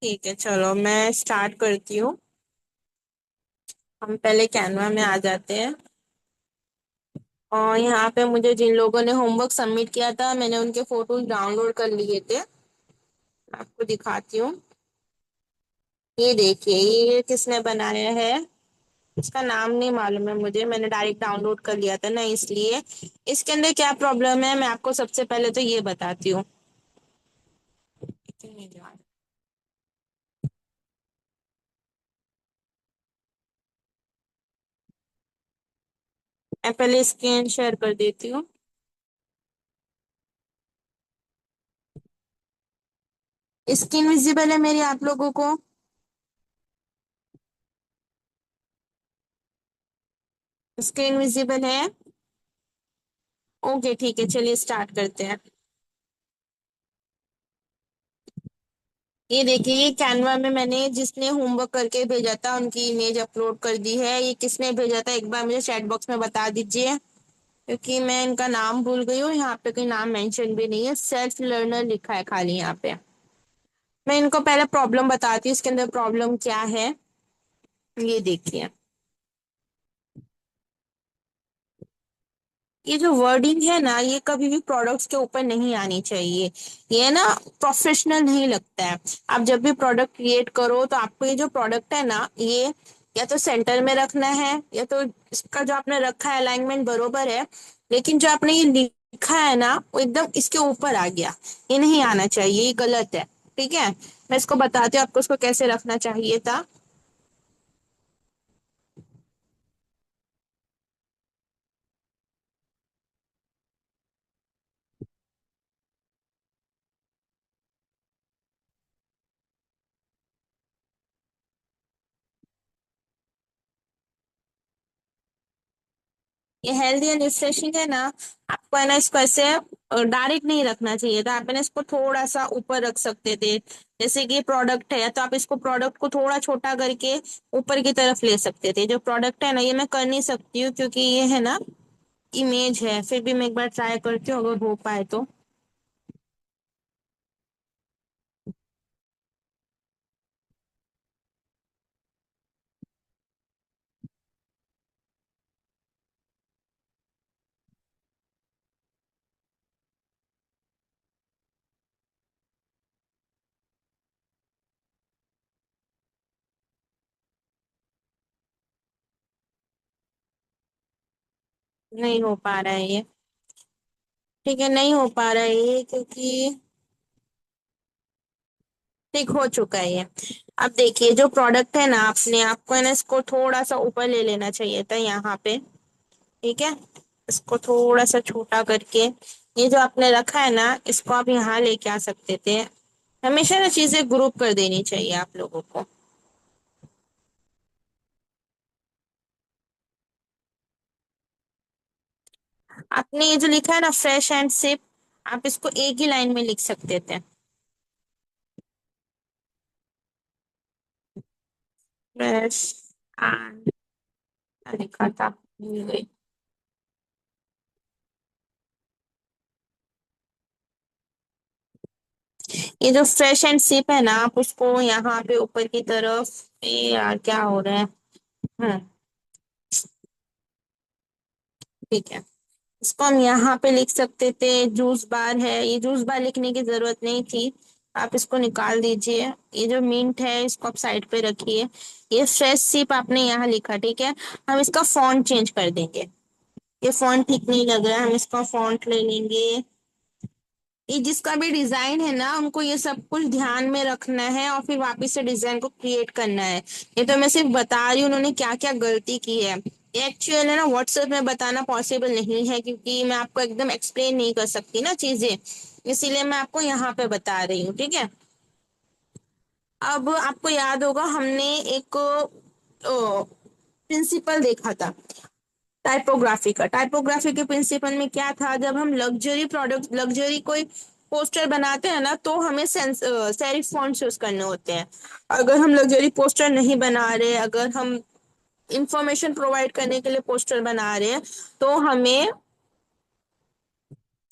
ठीक है, चलो मैं स्टार्ट करती हूँ। हम पहले कैनवा में आ जाते हैं। और यहाँ पे मुझे जिन लोगों ने होमवर्क सबमिट किया था, मैंने उनके फोटोज डाउनलोड कर लिए थे। आपको दिखाती हूँ। ये देखिए, ये किसने बनाया है। इसका नाम नहीं मालूम है मुझे, मैंने डायरेक्ट डाउनलोड कर लिया था ना, इसलिए। इसके अंदर क्या प्रॉब्लम है, मैं आपको सबसे पहले तो ये बताती हूँ। मैं पहले स्क्रीन शेयर कर देती हूँ। स्क्रीन विजिबल है मेरी आप लोगों को? स्क्रीन विजिबल है? ओके, ठीक है, चलिए स्टार्ट करते हैं। ये देखिए, ये कैनवा में मैंने जिसने होमवर्क करके भेजा था उनकी इमेज अपलोड कर दी है। ये किसने भेजा था, एक बार मुझे चैट बॉक्स में बता दीजिए, क्योंकि मैं इनका नाम भूल गई हूँ। यहाँ पे कोई नाम मेंशन भी नहीं है, सेल्फ लर्नर लिखा है खाली यहाँ पे। मैं इनको पहले प्रॉब्लम बताती हूँ, इसके अंदर प्रॉब्लम क्या है। ये देखिए, ये जो वर्डिंग है ना, ये कभी भी प्रोडक्ट्स के ऊपर नहीं आनी चाहिए। ये ना प्रोफेशनल नहीं लगता है। आप जब भी प्रोडक्ट क्रिएट करो तो आपको ये जो प्रोडक्ट है ना, ये या तो सेंटर में रखना है, या तो इसका जो आपने रखा है अलाइनमेंट बरोबर है। लेकिन जो आपने ये लिखा है ना, वो एकदम इसके ऊपर आ गया। ये नहीं आना चाहिए, ये गलत है। ठीक है, मैं इसको बताती हूँ आपको इसको कैसे रखना चाहिए था। ये हेल्दी एंड रिफ्रेशिंग है ना, आपको है ना इसको ऐसे डायरेक्ट नहीं रखना चाहिए था। आप है ना इसको थोड़ा सा ऊपर रख सकते थे। जैसे कि प्रोडक्ट है तो आप इसको प्रोडक्ट को थोड़ा छोटा करके ऊपर की तरफ ले सकते थे। जो प्रोडक्ट है ना, ये मैं कर नहीं सकती हूँ क्योंकि ये है ना इमेज है। फिर भी मैं एक बार ट्राई करती हूँ, अगर हो पाए तो। नहीं हो पा रहा है ये। ठीक है, नहीं हो पा रहा है ये क्योंकि ठीक हो चुका है ये। अब देखिए, जो प्रोडक्ट है ना, आपने आपको है ना इसको थोड़ा सा ऊपर ले लेना चाहिए था यहाँ पे। ठीक है, इसको थोड़ा सा छोटा करके ये जो आपने रखा है ना, इसको आप यहाँ लेके आ सकते थे। हमेशा ना चीजें ग्रुप कर देनी चाहिए आप लोगों को। आपने ये जो लिखा है ना, फ्रेश एंड सिप, आप इसको एक ही लाइन में लिख सकते थे। फ्रेश एंड लिखा था, भूल गई। ये जो फ्रेश एंड सिप है ना, आप उसको यहाँ पे ऊपर की तरफ, ये यार क्या हो रहा है। हम्म ठीक है, इसको हम यहाँ पे लिख सकते थे। जूस बार है, ये जूस बार लिखने की जरूरत नहीं थी। आप इसको निकाल दीजिए। ये जो मिंट है इसको आप साइड पे रखिए। ये फ्रेश सिप आपने यहाँ लिखा, ठीक है। हम इसका फॉन्ट चेंज कर देंगे। ये फॉन्ट ठीक नहीं लग रहा है, हम इसका फॉन्ट ले लेंगे। ये जिसका भी डिजाइन है ना, उनको ये सब कुछ ध्यान में रखना है और फिर वापस से डिजाइन को क्रिएट करना है। ये तो मैं सिर्फ बता रही हूँ उन्होंने क्या क्या गलती की है। ये एक्चुअल है ना, व्हाट्सएप में बताना पॉसिबल नहीं है क्योंकि मैं आपको एकदम एक्सप्लेन नहीं कर सकती ना चीजें। इसीलिए मैं आपको यहाँ पे बता रही हूँ, ठीक है। अब आपको याद होगा, हमने एक प्रिंसिपल देखा था टाइपोग्राफी का। टाइपोग्राफी के प्रिंसिपल में क्या था, जब हम लग्जरी प्रोडक्ट, लग्जरी कोई पोस्टर बनाते हैं ना, तो हमें सेरिफ फॉन्ट्स यूज करने होते हैं। अगर हम लग्जरी पोस्टर नहीं बना रहे, अगर हम इंफॉर्मेशन प्रोवाइड करने के लिए पोस्टर बना रहे हैं, तो हमें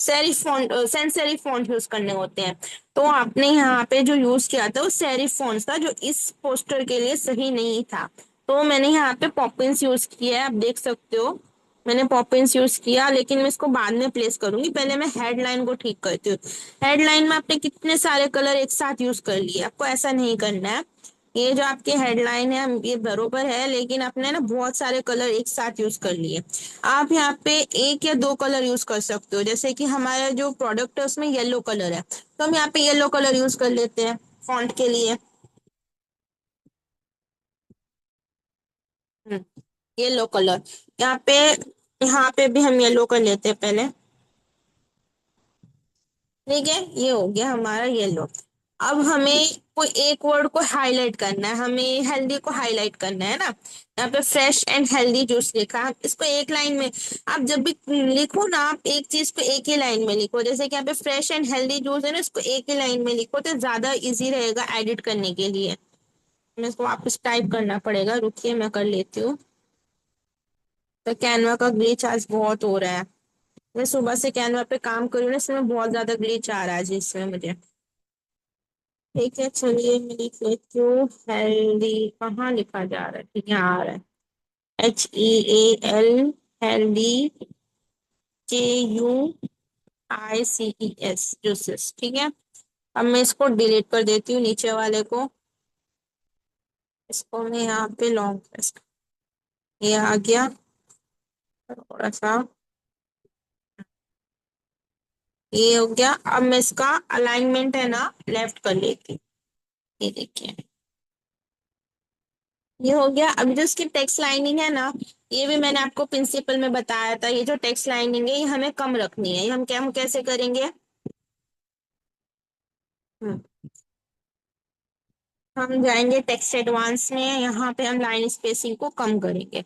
serif font, sans serif font use करने होते हैं। तो आपने यहाँ पे जो यूज किया था वो सेरिफ फॉन्ट था, जो इस पोस्टर के लिए सही नहीं था। तो मैंने यहाँ पे पॉपिंस यूज किया है, आप देख सकते हो। मैंने पॉपिंस यूज किया, लेकिन मैं इसको बाद में प्लेस करूंगी, पहले मैं हेडलाइन को ठीक करती हूँ। हेडलाइन में आपने कितने सारे कलर एक साथ यूज कर लिए, आपको ऐसा नहीं करना है। ये जो आपकी हेडलाइन है ये बरोबर है, लेकिन आपने ना बहुत सारे कलर एक साथ यूज कर लिए। आप यहाँ पे एक या दो कलर यूज कर सकते हो, जैसे कि हमारा जो प्रोडक्ट है उसमें येलो कलर है, तो हम यहाँ पे येलो कलर यूज कर लेते हैं फॉन्ट के लिए। येलो कलर, यहाँ पे यहाँ पे भी हम येलो कर लेते हैं पहले। ठीक है, ये हो गया हमारा येलो। अब हमें कोई एक वर्ड को हाईलाइट करना है, हमें हेल्दी को हाईलाइट करना है ना। यहाँ पे फ्रेश एंड हेल्दी जूस लिखा है, इसको एक लाइन में। आप जब भी लिखो ना, आप एक चीज को एक ही लाइन में लिखो, जैसे कि यहाँ पे फ्रेश एंड हेल्दी जूस है ना, इसको एक ही लाइन में लिखो तो ज्यादा इजी रहेगा एडिट करने के लिए। मैं इसको वापस टाइप करना पड़ेगा, रुकिए मैं कर लेती हूँ। तो कैनवा का ग्लिच आज बहुत हो रहा है। मैं सुबह से कैनवा पे काम कर रही हूँ ना, इसमें बहुत ज्यादा ग्लिच आ रहा है जी इसमें मुझे। ठीक है, चलिए मैं लिख लेती हूँ हेल्दी। कहाँ लिखा जा रहा है, ठीक है आ रहा है। HEAL, हेल्दी, JUICES, जूसेस, ठीक है। अब मैं इसको डिलीट कर देती हूँ नीचे वाले को। इसको मैं यहाँ पे लॉन्ग प्रेस, ये आ गया थोड़ा सा, ये हो गया। अब मैं इसका अलाइनमेंट है ना लेफ्ट कर लेती हूँ, ये देखिए ये हो गया। अब जो इसकी टेक्स्ट लाइनिंग है ना, ये भी मैंने आपको प्रिंसिपल में बताया था, ये जो टेक्स्ट लाइनिंग है ये हमें कम रखनी है। ये हम कैसे करेंगे। हम्म, हम जाएंगे टेक्स्ट एडवांस में, यहाँ पे हम लाइन स्पेसिंग को कम करेंगे।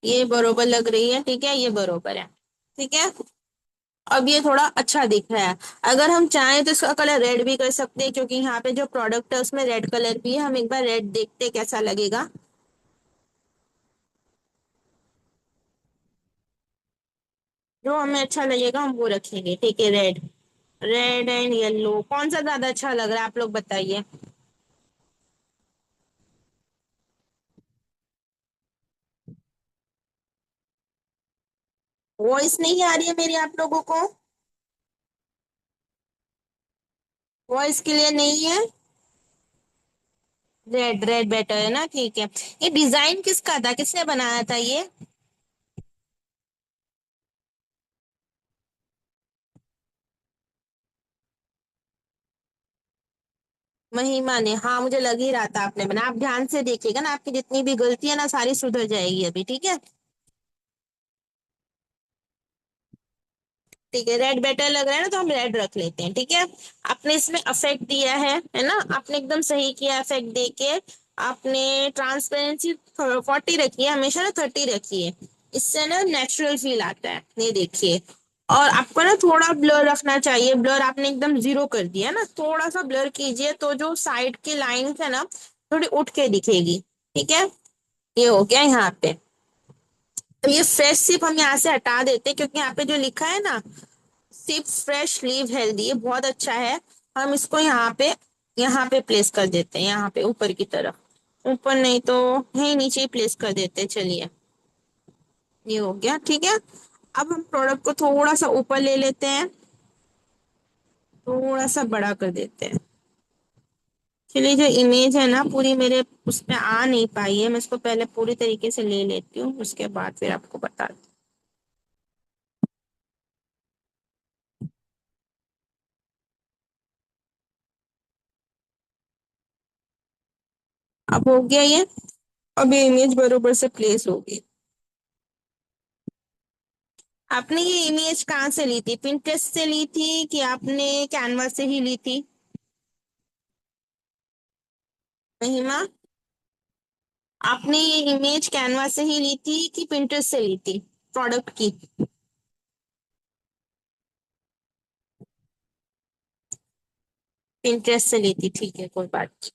ये बरोबर लग रही है, ठीक है, ये बरोबर है। ठीक है, अब ये थोड़ा अच्छा दिख रहा है। अगर हम चाहें तो इसका कलर रेड भी कर सकते हैं, क्योंकि यहाँ पे जो प्रोडक्ट है उसमें रेड कलर भी है। हम एक बार रेड देखते हैं कैसा लगेगा। जो हमें अच्छा लगेगा हम वो रखेंगे, ठीक है। रेड, रेड एंड येलो कौन सा ज्यादा अच्छा लग रहा है, आप लोग बताइए। वॉइस नहीं आ रही है मेरी आप लोगों को। वॉइस क्लियर नहीं है। रेड, रेड बेटर है ना, ठीक है। ये डिजाइन किसका था, किसने बनाया था ये। महिमा ने, हाँ मुझे लग ही रहा था आपने बना। आप ध्यान से देखिएगा ना, आपकी जितनी भी गलती है ना सारी सुधर जाएगी अभी, ठीक है। ठीक है, रेड बेटर लग रहा है ना, तो हम रेड रख लेते हैं, ठीक है। आपने इसमें अफेक्ट दिया है ना, आपने एकदम सही किया अफेक्ट दे के। आपने ट्रांसपेरेंसी 40 रखी है, हमेशा ना 30 रखी है। इससे ना नेचुरल फील आता है, ये देखिए। और आपको ना थोड़ा ब्लर रखना चाहिए, ब्लर आपने एकदम जीरो कर दिया ना, थोड़ा सा ब्लर कीजिए तो जो साइड की लाइन है ना थोड़ी उठ के दिखेगी। ठीक है, ये हो गया यहाँ पे। तो ये फ्रेश सिप हम यहाँ से हटा देते हैं, क्योंकि यहाँ पे जो लिखा है ना सिप फ्रेश लीव हेल्दी, ये बहुत अच्छा है। हम इसको यहाँ पे प्लेस कर देते हैं, यहाँ पे ऊपर की तरफ। ऊपर नहीं तो यही नीचे ही प्लेस कर देते हैं, चलिए। ये हो गया, ठीक है। अब हम प्रोडक्ट को थोड़ा सा ऊपर ले लेते हैं, थोड़ा सा बड़ा कर देते हैं। चलिए, जो इमेज है ना पूरी मेरे उस पे आ नहीं पाई है, मैं इसको पहले पूरी तरीके से ले लेती हूँ, उसके बाद फिर आपको बता। अब हो गया ये। अब ये इमेज बरोबर से प्लेस होगी। आपने ये इमेज कहाँ से ली थी, पिंटरेस्ट से ली थी कि आपने कैनवा से ही ली थी। महिमा, आपने ये इमेज कैनवा से ही ली थी कि पिंटरेस्ट से ली थी प्रोडक्ट की। पिंटरेस्ट से ली थी, ठीक है, कोई बात नहीं।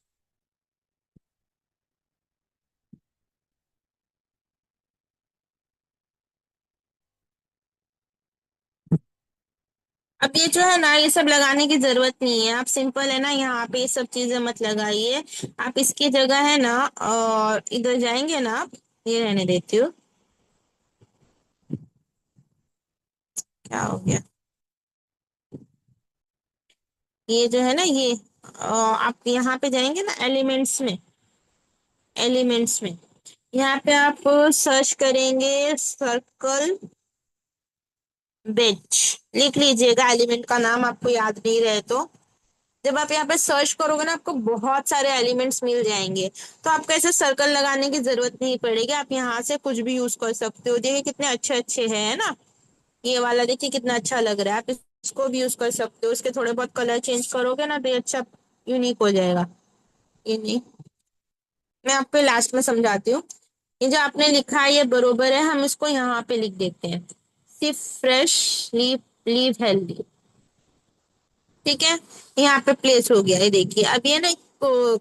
अब ये जो है ना, ये सब लगाने की जरूरत नहीं है। आप सिंपल है ना, यहाँ पे ये सब चीजें मत लगाइए। आप इसकी जगह है ना, और इधर जाएंगे ना आप, ये रहने देती हूँ। क्या हो गया? ये जो है ना, ये आप यहाँ पे जाएंगे ना एलिमेंट्स में। एलिमेंट्स में यहाँ पे आप सर्च करेंगे सर्कल बेंच। लिख लीजिएगा एलिमेंट का नाम, आपको याद नहीं रहे तो। जब आप यहाँ पे सर्च करोगे ना, आपको बहुत सारे एलिमेंट्स मिल जाएंगे। तो आपको ऐसे सर्कल लगाने की जरूरत नहीं पड़ेगी, आप यहाँ से कुछ भी यूज कर सकते हो। देखिए कितने अच्छे अच्छे हैं, है ना। ये वाला देखिए कितना अच्छा लग रहा है, आप इसको भी यूज कर सकते हो। इसके थोड़े बहुत कलर चेंज करोगे ना, तो ये अच्छा यूनिक हो जाएगा। यूनिक। मैं आपको लास्ट में समझाती हूँ। ये जो आपने लिखा है ये बरोबर है, हम इसको यहाँ पे लिख देते हैं। सिर्फ फ्रेश लीव, लीव हेल्दी। ठीक है। यहाँ पे प्लेस हो गया, ये देखिए अब ये ना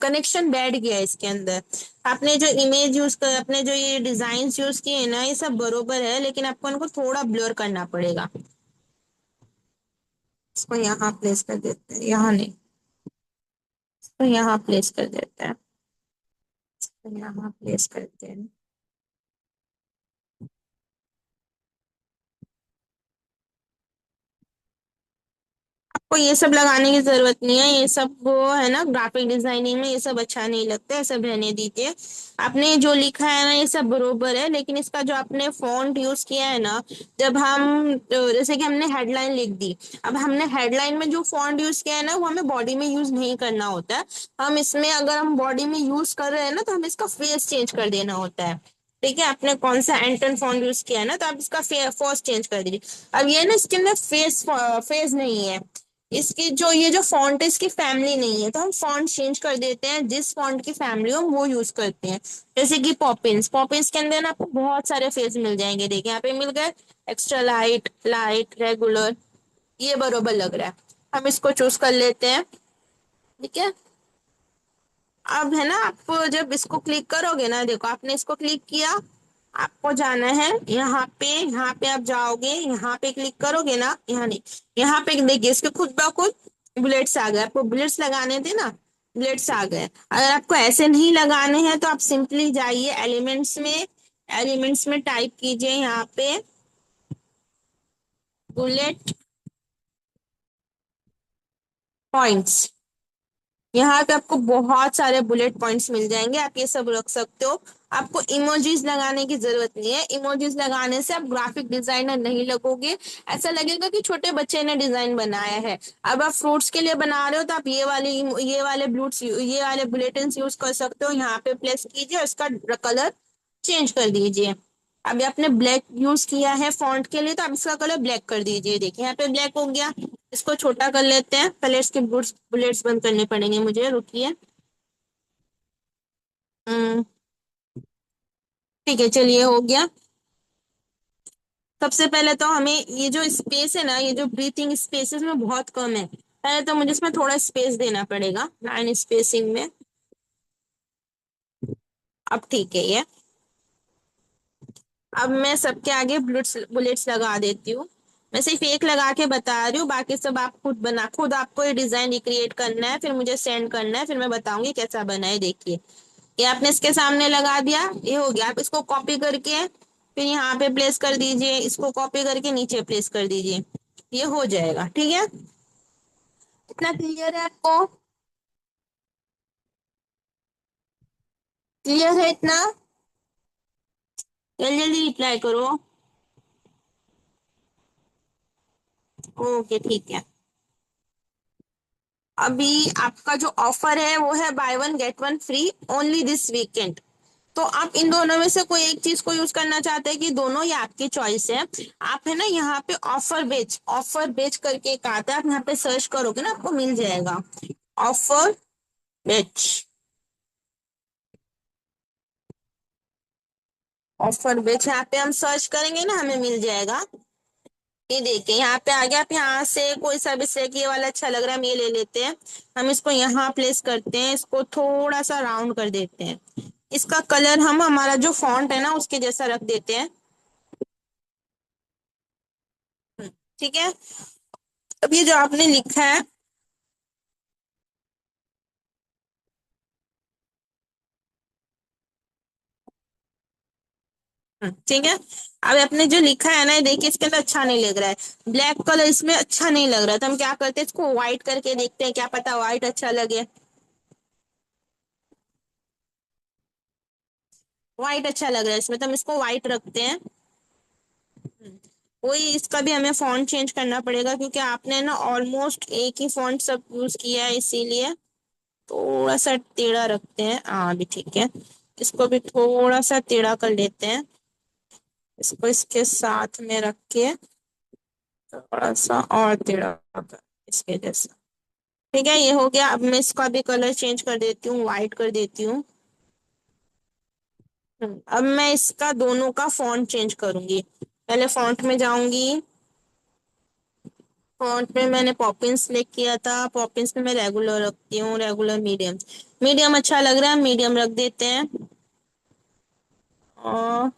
कनेक्शन बैठ गया है इसके अंदर। आपने जो इमेज यूज कर, अपने जो ये डिजाइन यूज किए हैं ना, ये सब बरोबर है, लेकिन आपको इनको थोड़ा ब्लर करना पड़ेगा। इसको यहाँ प्लेस कर देते हैं, यहाँ नहीं, इसको यहाँ प्लेस कर देते हैं। इसको यहाँ प्लेस करते हैं। आपको ये सब लगाने की जरूरत नहीं है, ये सब वो है ना, ग्राफिक डिजाइनिंग में ये सब अच्छा नहीं लगता है, सब रहने दीजिए। आपने जो लिखा है ना, ये सब बरोबर है, लेकिन इसका जो आपने फॉन्ट यूज किया है ना, जब हम जैसे कि हमने हेडलाइन लिख दी। अब हमने हेडलाइन में जो फॉन्ट यूज किया है ना, वो हमें बॉडी में यूज नहीं करना होता है। हम इसमें अगर हम बॉडी में यूज कर रहे हैं ना, तो हमें इसका फेस चेंज कर देना होता है। ठीक है, आपने कौन सा एंटन फॉन्ट यूज किया है ना, तो आप इसका फेस चेंज कर दीजिए। अब ये ना, इसके अंदर फेस फेस नहीं है। इसकी जो ये जो फॉन्ट है, इसकी फैमिली नहीं है, तो हम फॉन्ट चेंज कर देते हैं। जिस फॉन्ट की फैमिली हो हम वो यूज करते हैं। जैसे कि पॉपिंस, पॉपिंस के अंदर ना आपको बहुत सारे फेस मिल जाएंगे। देखिए यहाँ पे मिल गए, एक्स्ट्रा लाइट, लाइट, रेगुलर। ये बरोबर लग रहा है, हम इसको चूज कर लेते हैं। ठीक है। अब है ना, आप जब इसको क्लिक करोगे ना, देखो आपने इसको क्लिक किया। आपको जाना है यहाँ पे, यहाँ पे आप जाओगे, यहाँ पे क्लिक करोगे ना, यहाँ नहीं, यहाँ पे देखिए इसके खुद ब खुद बुलेट्स आ गए। आपको बुलेट्स लगाने थे ना, बुलेट्स आ गए। अगर आपको ऐसे नहीं लगाने हैं, तो आप सिंपली जाइए एलिमेंट्स में। एलिमेंट्स में टाइप कीजिए यहाँ पे बुलेट पॉइंट्स। यहाँ पे आपको बहुत सारे बुलेट पॉइंट्स मिल जाएंगे, आप ये सब रख सकते हो। आपको इमोजीज लगाने की जरूरत नहीं है। इमोजीज लगाने से आप ग्राफिक डिजाइनर नहीं लगोगे। ऐसा लगेगा कि छोटे बच्चे ने डिजाइन बनाया है। अब आप फ्रूट्स के लिए बना रहे हो, तो आप ये वाले ब्लूट्स, ये वाले बुलेटिन्स यूज कर सकते हो। यहाँ पे प्लेस कीजिए, उसका कलर चेंज कर दीजिए। अभी आपने ब्लैक यूज किया है फॉन्ट के लिए, तो आप इसका कलर ब्लैक कर दीजिए। देखिए यहाँ पे ब्लैक हो गया। इसको छोटा कर लेते हैं, पहले इसके बुलेट्स बंद करने पड़ेंगे मुझे, रुकिए। हम्म, ठीक है, चलिए हो गया। सबसे पहले तो हमें ये जो स्पेस है ना, ये जो ब्रीथिंग स्पेस है, इसमें बहुत कम है। पहले तो मुझे इसमें थोड़ा स्पेस देना पड़ेगा, लाइन स्पेसिंग में। अब ठीक है ये। अब मैं सबके आगे बुलेट्स बुलेट्स लगा देती हूँ। मैं सिर्फ एक लगा के बता रही हूँ, बाकी सब आप खुद आपको ये डिजाइन रिक्रिएट करना है, फिर मुझे सेंड करना है, फिर मैं बताऊंगी कैसा बना है। देखिए ये आपने इसके सामने लगा दिया, ये हो गया। आप इसको कॉपी करके फिर यहाँ पे प्लेस कर दीजिए, इसको कॉपी करके नीचे प्लेस कर दीजिए। ये हो जाएगा, ठीक है। इतना क्लियर है आपको? क्लियर है इतना? जल्दी जल्दी रिप्लाई करो। ओके ठीक है। अभी आपका जो ऑफर है वो है by one get one free, only this weekend. तो आप इन दोनों में से कोई एक चीज को यूज करना चाहते हैं कि दोनों, ये आपकी चॉइस है। आप है ना, यहाँ पे ऑफर बेच करके एक आता है, आप यहाँ पे सर्च करोगे ना, आपको मिल जाएगा ऑफर बेच। ऑफर बेच यहाँ पे हम सर्च करेंगे ना, हमें मिल जाएगा। ये देखिए यहाँ पे आ गया। आप यहाँ से कोई सा भी सिलेक्ट, ये वाला अच्छा लग रहा है, हम ये ले लेते हैं। हम इसको यहाँ प्लेस करते हैं, इसको थोड़ा सा राउंड कर देते हैं। इसका कलर हम हमारा जो फॉन्ट है ना, उसके जैसा रख देते हैं। ठीक है। अब ये जो आपने लिखा है, ठीक है। अब आपने जो लिखा है ना, ये देखिए इसके अंदर अच्छा नहीं लग रहा है, ब्लैक कलर इसमें अच्छा नहीं लग रहा है, तो हम क्या करते हैं, इसको व्हाइट करके देखते हैं, क्या पता व्हाइट अच्छा लगे। व्हाइट अच्छा लग रहा है इसमें, तो हम इसको व्हाइट रखते हैं। वही, इसका भी हमें फॉन्ट चेंज करना पड़ेगा, क्योंकि आपने ना ऑलमोस्ट एक ही फॉन्ट सब यूज किया है, इसीलिए थोड़ा सा टेढ़ा रखते हैं। हाँ, अभी ठीक है। इसको भी थोड़ा सा टेढ़ा कर लेते हैं, इसको इसके साथ में रख के थोड़ा सा और टेढ़ा कर, इसके जैसा। ठीक है, ये हो गया। अब मैं इसका भी कलर चेंज कर देती हूँ, व्हाइट कर देती हूँ। अब मैं इसका दोनों का फॉन्ट चेंज करूंगी। पहले फॉन्ट में जाऊंगी। फॉन्ट में मैंने पॉपिंस सिलेक्ट किया था, पॉपिंस में मैं रेगुलर रखती हूँ, रेगुलर मीडियम। मीडियम अच्छा लग रहा है, मीडियम रख देते हैं। और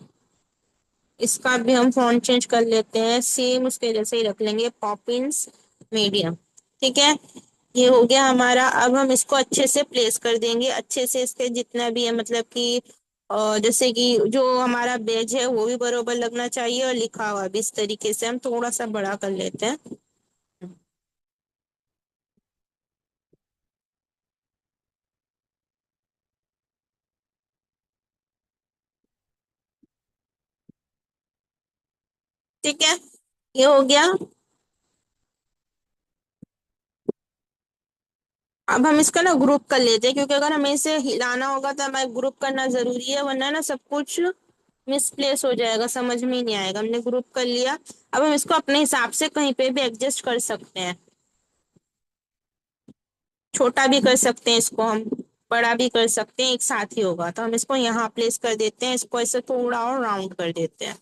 इसका भी हम फॉन्ट चेंज कर लेते हैं, सेम उसके जैसे ही रख लेंगे, पॉपिंस मीडियम। ठीक है, ये हो गया हमारा। अब हम इसको अच्छे से प्लेस कर देंगे, अच्छे से इसके जितना भी है, मतलब कि जैसे कि जो हमारा पेज है वो भी बरोबर लगना चाहिए, और लिखा हुआ भी इस तरीके से। हम थोड़ा सा बड़ा कर लेते हैं। ठीक है, ये हो गया। अब हम इसका ना ग्रुप कर लेते हैं, क्योंकि अगर हमें इसे हिलाना होगा तो हमें ग्रुप करना जरूरी है, वरना ना सब कुछ मिसप्लेस हो जाएगा, समझ में ही नहीं आएगा। हमने ग्रुप कर लिया। अब हम इसको अपने हिसाब से कहीं पे भी एडजस्ट कर सकते हैं, छोटा भी कर सकते हैं इसको हम, बड़ा भी कर सकते हैं, एक साथ ही होगा। तो हम इसको यहाँ प्लेस कर देते हैं, इसको ऐसे थोड़ा और राउंड कर देते हैं।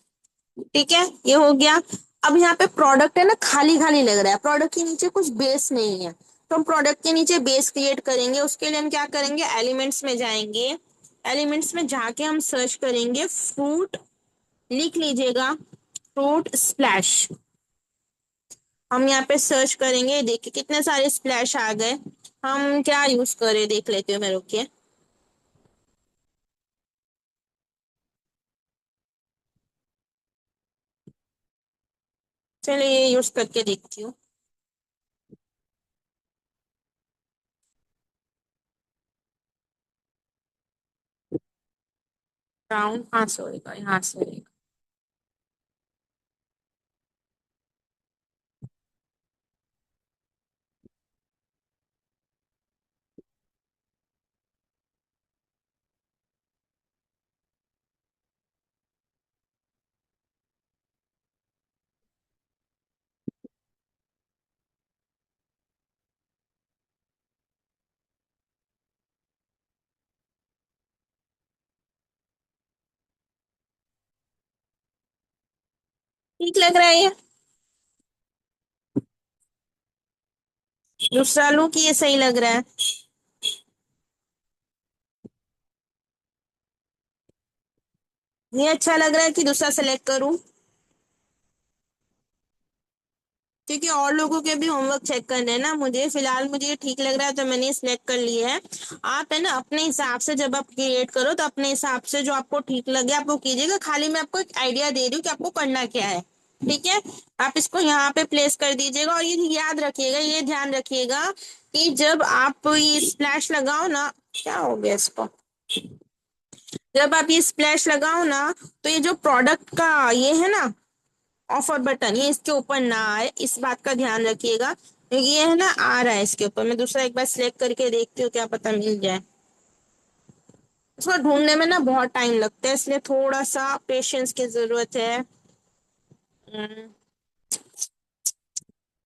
ठीक है, ये हो गया। अब यहाँ पे प्रोडक्ट है ना, खाली खाली लग रहा है, प्रोडक्ट के नीचे कुछ बेस नहीं है, तो हम प्रोडक्ट के नीचे बेस क्रिएट करेंगे। उसके लिए हम क्या करेंगे, एलिमेंट्स में जाएंगे। एलिमेंट्स में जाके हम सर्च करेंगे फ्रूट, लिख लीजिएगा, फ्रूट स्प्लैश। हम यहाँ पे सर्च करेंगे, देखिए कितने सारे स्प्लैश आ गए। हम क्या यूज करें देख लेते हो, मैं रुकिए। चलिए ये यूज करके देखती हूँ। राउंड, हाँ से होएगा, यहाँ से होएगा। ठीक लग रहा है ये। दूसरा लूँ कि ये सही लग रहा है? ये अच्छा लग रहा है कि दूसरा सेलेक्ट करूँ? क्योंकि और लोगों के भी होमवर्क चेक करने हैं ना मुझे, फिलहाल मुझे ये ठीक लग रहा है तो मैंने सिलेक्ट कर लिया है। आप है ना अपने हिसाब से जब आप क्रिएट करो, तो अपने हिसाब से जो आपको ठीक लगे आप वो कीजिएगा, खाली मैं आपको एक आइडिया दे रही हूँ कि आपको करना क्या है। ठीक है, आप इसको यहाँ पे प्लेस कर दीजिएगा, और ये याद रखिएगा, ये ध्यान रखिएगा कि जब आप ये स्प्लैश लगाओ ना, क्या हो गया इसको, जब आप ये स्प्लैश लगाओ ना, तो ये जो प्रोडक्ट का ये है ना, ऑफर बटन, ये इसके ऊपर ना आए, इस बात का ध्यान रखिएगा, क्योंकि ये है ना आ रहा है इसके ऊपर। मैं दूसरा एक बार सिलेक्ट करके देखती हूँ, क्या पता मिल जाए। इसको ढूंढने में ना बहुत टाइम लगता है, इसलिए थोड़ा सा पेशेंस की जरूरत है।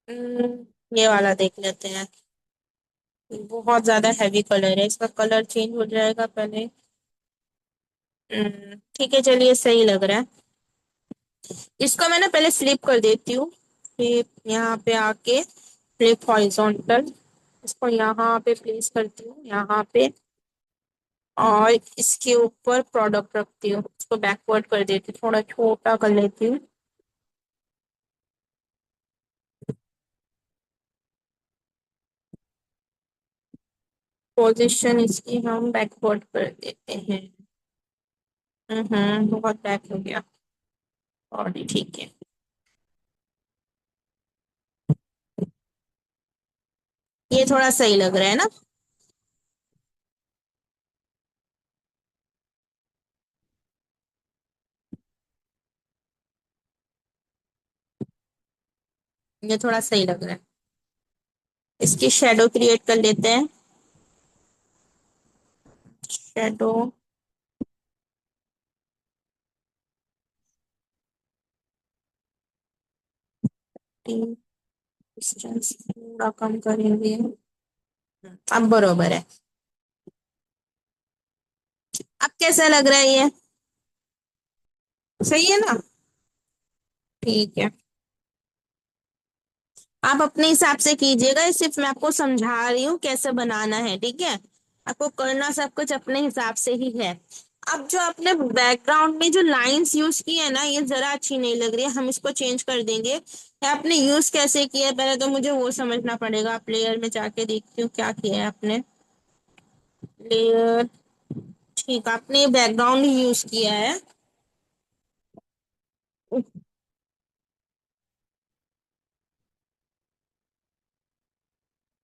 हम्म, ये वाला देख लेते हैं। बहुत ज्यादा हैवी कलर है, इसका कलर चेंज हो जाएगा पहले। ठीक है, चलिए सही लग रहा है। इसको मैं ना पहले फ्लिप कर देती हूँ, फ्लिप यहाँ पे आके, फ्लिप हॉरिजॉन्टल। इसको यहाँ पे प्लेस करती हूँ, यहाँ पे, और इसके ऊपर प्रोडक्ट रखती हूँ, इसको बैकवर्ड कर देती हूँ, थोड़ा छोटा कर लेती हूँ। पोजीशन इसकी हम बैकवर्ड कर देते हैं। बहुत बैक हो गया। बॉडी ठीक है। ये थोड़ा सही लग रहा है ना। ये थोड़ा सही लग रहा है। इसकी शेडो क्रिएट कर लेते हैं। शेडो। डिस्टेंस थोड़ा कम करेंगे। अब बरोबर है। अब कैसा लग रहा है ये? सही है ना। ठीक है। आप अपने हिसाब से कीजिएगा, ये सिर्फ मैं आपको समझा रही हूँ कैसे बनाना है, ठीक है। आपको करना सब कुछ अपने हिसाब से ही है। अब जो आपने बैकग्राउंड में जो लाइंस यूज की है ना, ये जरा अच्छी नहीं लग रही है, हम इसको चेंज कर देंगे। ये आपने यूज कैसे किया है पहले तो मुझे वो समझना पड़ेगा। आप लेयर में जाके देखती हूँ क्या किया है आपने। लेयर। ठीक, आपने बैकग्राउंड ही यूज किया है।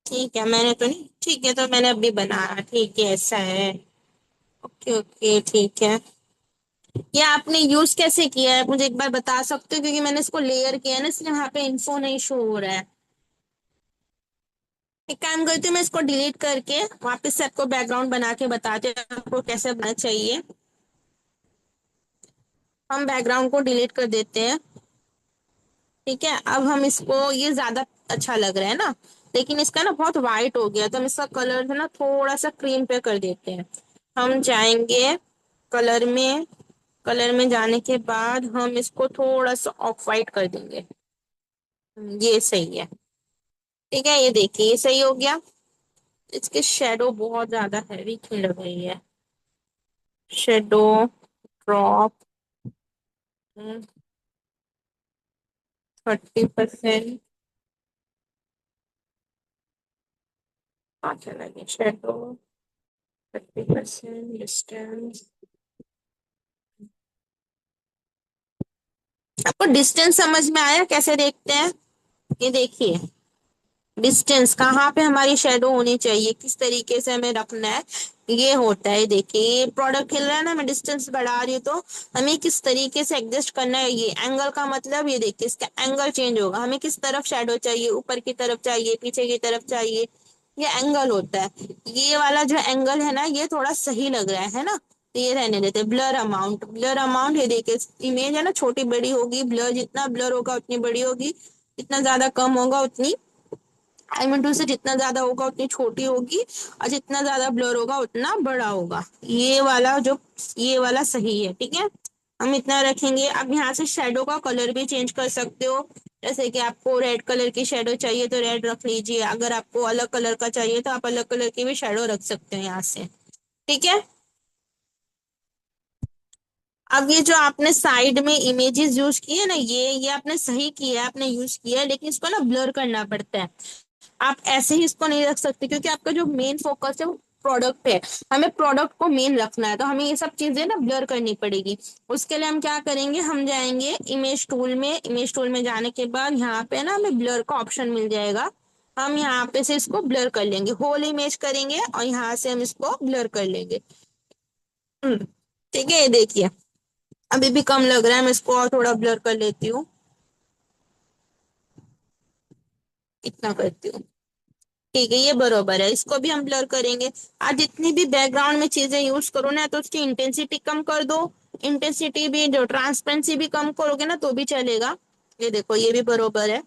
ठीक है, मैंने तो नहीं, ठीक है तो मैंने अभी बनाया, ठीक है ऐसा है। ओके ओके ठीक है। ये आपने यूज कैसे किया है मुझे एक बार बता सकते हो, क्योंकि मैंने इसको लेयर किया है ना, इसलिए वहां पे इन्फो नहीं शो हो रहा है। एक काम करती हूँ, मैं इसको डिलीट करके वापस से आपको बैकग्राउंड बना के बताते हैं आपको कैसे बनना चाहिए। हम बैकग्राउंड को डिलीट कर देते हैं। ठीक है, अब हम इसको, ये ज्यादा अच्छा लग रहा है ना, लेकिन इसका ना बहुत वाइट हो गया, तो हम इसका कलर है ना थोड़ा सा क्रीम पे कर देते हैं। हम जाएंगे कलर में। कलर में जाने के बाद हम इसको थोड़ा सा ऑफ वाइट कर देंगे। ये सही है। ठीक है, ये देखिए ये सही हो गया। इसके शेडो बहुत ज्यादा हैवी क्यों लग रही है? Shadow drop 30%। अच्छा लगे शेडो 30% डिस्टेंस। आपको डिस्टेंस समझ में आया कैसे देखते हैं? ये देखिए, डिस्टेंस कहाँ पे हमारी शेडो होनी चाहिए, किस तरीके से हमें रखना है। ये होता है, देखिए ये प्रोडक्ट हिल रहा है ना, मैं डिस्टेंस बढ़ा रही हूँ तो हमें किस तरीके से एडजस्ट करना है। ये एंगल का मतलब, ये देखिए इसका एंगल चेंज होगा, हमें किस तरफ शेडो चाहिए, ऊपर की तरफ चाहिए, पीछे की तरफ चाहिए। ये एंगल होता है। ये वाला जो एंगल है ना, ये थोड़ा सही लग रहा है ना, तो ये रहने देते। ब्लर अमाउंट, ब्लर अमाउंट ये देखिए, इमेज है ना छोटी बड़ी होगी, ब्लर जितना ब्लर होगा उतनी बड़ी होगी, जितना ज्यादा कम होगा उतनी, आई मीन टू से जितना ज्यादा होगा उतनी छोटी होगी, और जितना ज्यादा ब्लर होगा उतना बड़ा होगा। ये वाला जो, ये वाला सही है, ठीक है। हम इतना रखेंगे। अब यहाँ से शेडो का कलर भी चेंज कर सकते हो। जैसे कि आपको रेड कलर की शेडो चाहिए तो रेड रख लीजिए, अगर आपको अलग कलर का चाहिए तो आप अलग कलर की भी शेडो रख सकते हो यहाँ से। ठीक है। अब ये जो आपने साइड में इमेजेस यूज किए ना, ये आपने सही किया है, आपने यूज किया है, लेकिन इसको ना ब्लर करना पड़ता है। आप ऐसे ही इसको नहीं रख सकते, क्योंकि आपका जो मेन फोकस है वो प्रोडक्ट है। हमें प्रोडक्ट को मेन रखना है, तो हमें ये सब चीजें ना ब्लर करनी पड़ेगी। उसके लिए हम क्या करेंगे, हम जाएंगे इमेज टूल में। इमेज टूल में जाने के बाद यहाँ पे ना हमें ब्लर का ऑप्शन मिल जाएगा। हम यहाँ पे से इसको ब्लर कर लेंगे, होल इमेज करेंगे और यहाँ से हम इसको ब्लर कर लेंगे। हम्म, ठीक है, ये देखिए अभी भी कम लग रहा है, मैं इसको और थोड़ा ब्लर कर लेती हूँ। इतना करती हूँ। ठीक है, ये बरोबर है, इसको भी हम ब्लर करेंगे। आज जितनी भी बैकग्राउंड में चीजें यूज करो ना, तो उसकी इंटेंसिटी कम कर दो। इंटेंसिटी भी, जो ट्रांसपेरेंसी भी कम करोगे ना तो भी चलेगा। ये देखो ये भी बरोबर है।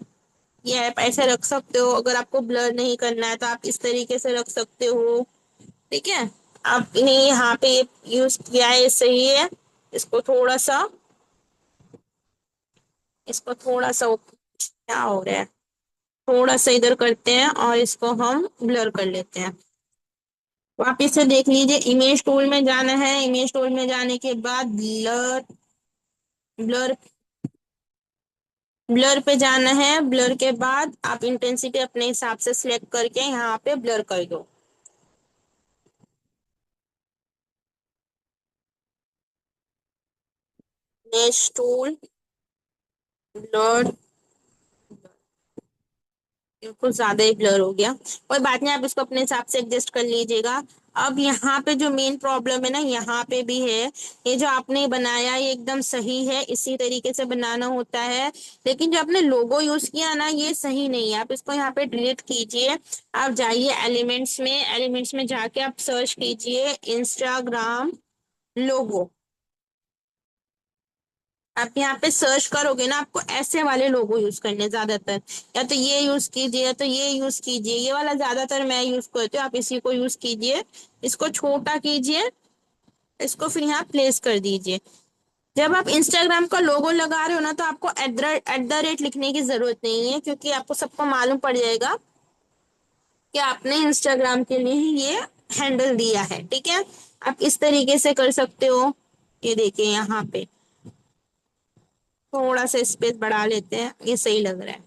ये आप ऐसे रख सकते हो, अगर आपको ब्लर नहीं करना है तो आप इस तरीके से रख सकते हो। ठीक है। आपने यहाँ पे यूज किया है, ये सही है। इसको थोड़ा सा, इसको थोड़ा सा क्या हो रहा है, थोड़ा सा इधर करते हैं और इसको हम ब्लर कर लेते हैं। वापिस से देख लीजिए, इमेज टूल में जाना है। इमेज टूल में जाने के बाद ब्लर, ब्लर, ब्लर पे जाना है। ब्लर के बाद आप इंटेंसिटी अपने हिसाब से सिलेक्ट करके यहाँ पे ब्लर कर दो। नेश टूल, ब्लर, कुछ ज्यादा ही ब्लर हो गया। कोई बात नहीं, आप इसको अपने हिसाब से एडजस्ट कर लीजिएगा। अब यहाँ पे जो मेन प्रॉब्लम है ना, यहाँ पे भी है। ये जो आपने बनाया ये एकदम सही है, इसी तरीके से बनाना होता है। लेकिन जो आपने लोगो यूज किया ना, ये सही नहीं है। आप इसको यहाँ पे डिलीट कीजिए। आप जाइए एलिमेंट्स में, एलिमेंट्स में जाके आप सर्च कीजिए इंस्टाग्राम लोगो। आप यहाँ पे सर्च करोगे ना, आपको ऐसे वाले लोगो यूज करने ज्यादातर। या तो ये यूज कीजिए, या तो ये यूज कीजिए, ये वाला ज्यादातर मैं यूज करती हूँ, आप इसी को यूज कीजिए। इसको छोटा कीजिए, इसको फिर यहाँ प्लेस कर दीजिए। जब आप इंस्टाग्राम का लोगो लगा रहे हो ना, तो आपको एट द रेट लिखने की जरूरत नहीं है, क्योंकि आपको सबको मालूम पड़ जाएगा कि आपने इंस्टाग्राम के लिए ही ये हैंडल दिया है। ठीक है, आप इस तरीके से कर सकते हो। ये देखिए यहाँ पे थोड़ा सा स्पेस बढ़ा लेते हैं, ये सही लग रहा है।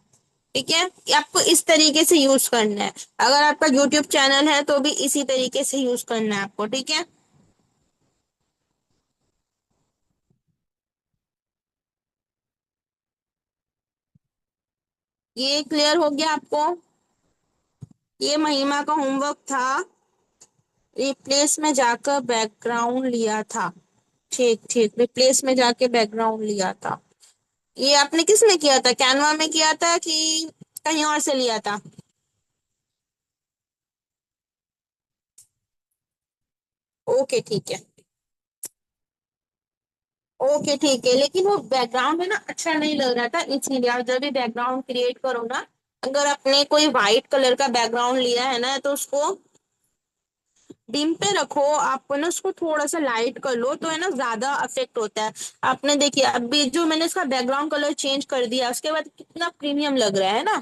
ठीक है, ये आपको इस तरीके से यूज करना है। अगर आपका यूट्यूब चैनल है तो भी इसी तरीके से यूज करना है आपको। ठीक है, ये क्लियर हो गया आपको? ये महिमा का होमवर्क था, रिप्लेस में जाकर बैकग्राउंड लिया था। ठीक ठीक, रिप्लेस में जाके बैकग्राउंड लिया था। ये आपने किस में किया था, कैनवा में किया था कि कहीं और से लिया था? ओके ठीक है। ओके ठीक है, लेकिन वो बैकग्राउंड है ना अच्छा नहीं लग रहा था, इसीलिए आप जब भी बैकग्राउंड क्रिएट करो ना, अगर आपने कोई व्हाइट कलर का बैकग्राउंड लिया है ना, तो उसको डिम पे रखो। आप ना उसको थोड़ा सा लाइट कर लो, तो है ना ज्यादा अफेक्ट होता है। आपने देखिए अभी जो मैंने इसका बैकग्राउंड कलर चेंज कर दिया, उसके बाद कितना प्रीमियम लग रहा है ना।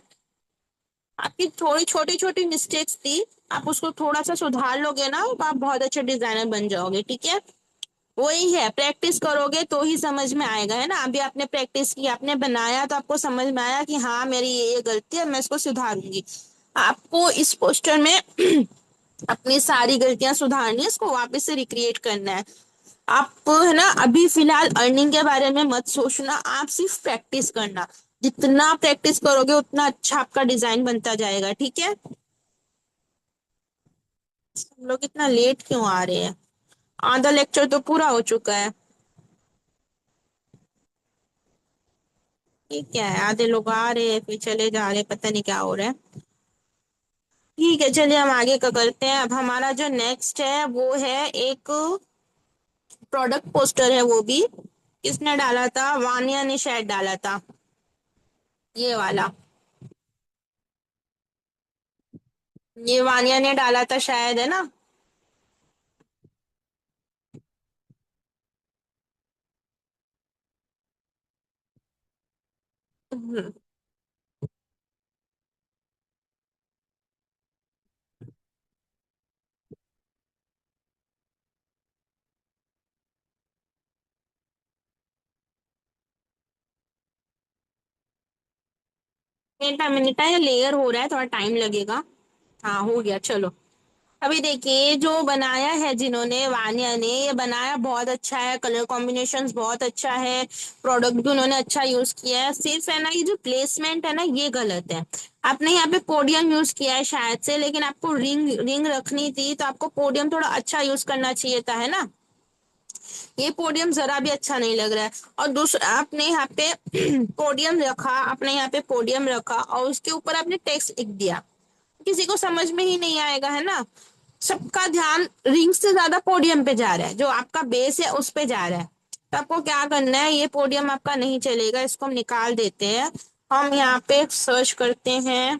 आपकी थोड़ी छोटी छोटी मिस्टेक्स थी, आप उसको थोड़ा सा सुधार लोगे ना, तो आप बहुत अच्छे डिजाइनर बन जाओगे। ठीक है, वही है, प्रैक्टिस करोगे तो ही समझ में आएगा, है ना। अभी आपने प्रैक्टिस की, आपने बनाया, तो आपको समझ में आया कि हाँ मेरी ये गलती है, मैं इसको सुधारूंगी। आपको इस पोस्टर में अपनी सारी गलतियां सुधारनी है, इसको वापस से रिक्रिएट करना है। आप है ना अभी फिलहाल अर्निंग के बारे में मत सोचना, आप सिर्फ प्रैक्टिस करना। जितना प्रैक्टिस करोगे उतना अच्छा आपका डिजाइन बनता जाएगा। ठीक है, हम लोग इतना लेट क्यों आ रहे हैं? आधा लेक्चर तो पूरा हो चुका है। ये क्या है, आधे लोग आ रहे हैं फिर चले जा रहे हैं, पता नहीं क्या हो रहा है। ठीक है, चलिए हम आगे का करते हैं। अब हमारा जो नेक्स्ट है वो है एक प्रोडक्ट पोस्टर है, वो भी किसने डाला था, वानिया ने शायद डाला था, ये वाला। ये वानिया ने डाला था शायद, है ना। हम्म, मिनटा मिनटा ये लेयर हो रहा है, थोड़ा टाइम लगेगा। हाँ हो गया, चलो। अभी देखिए जो बनाया है जिन्होंने, वानिया ने, ये बनाया बहुत अच्छा है, कलर कॉम्बिनेशंस बहुत अच्छा है, प्रोडक्ट भी उन्होंने अच्छा यूज किया है। सिर्फ है ना ये जो प्लेसमेंट है ना, ये गलत है। आपने यहाँ पे पोडियम यूज किया है शायद से, लेकिन आपको रिंग रिंग रखनी थी, तो आपको पोडियम थोड़ा अच्छा यूज करना चाहिए था, है ना। ये पोडियम जरा भी अच्छा नहीं लग रहा है। और दूसरा, आपने यहाँ पे पोडियम रखा, आपने यहाँ पे पोडियम रखा और उसके ऊपर आपने टेक्स्ट लिख दिया, किसी को समझ में ही नहीं आएगा, है ना। सबका ध्यान रिंग से ज्यादा पोडियम पे जा रहा है, जो आपका बेस है उस पे जा रहा है। तो आपको क्या करना है, ये पोडियम आपका नहीं चलेगा, इसको हम निकाल देते हैं। हम यहाँ पे सर्च करते हैं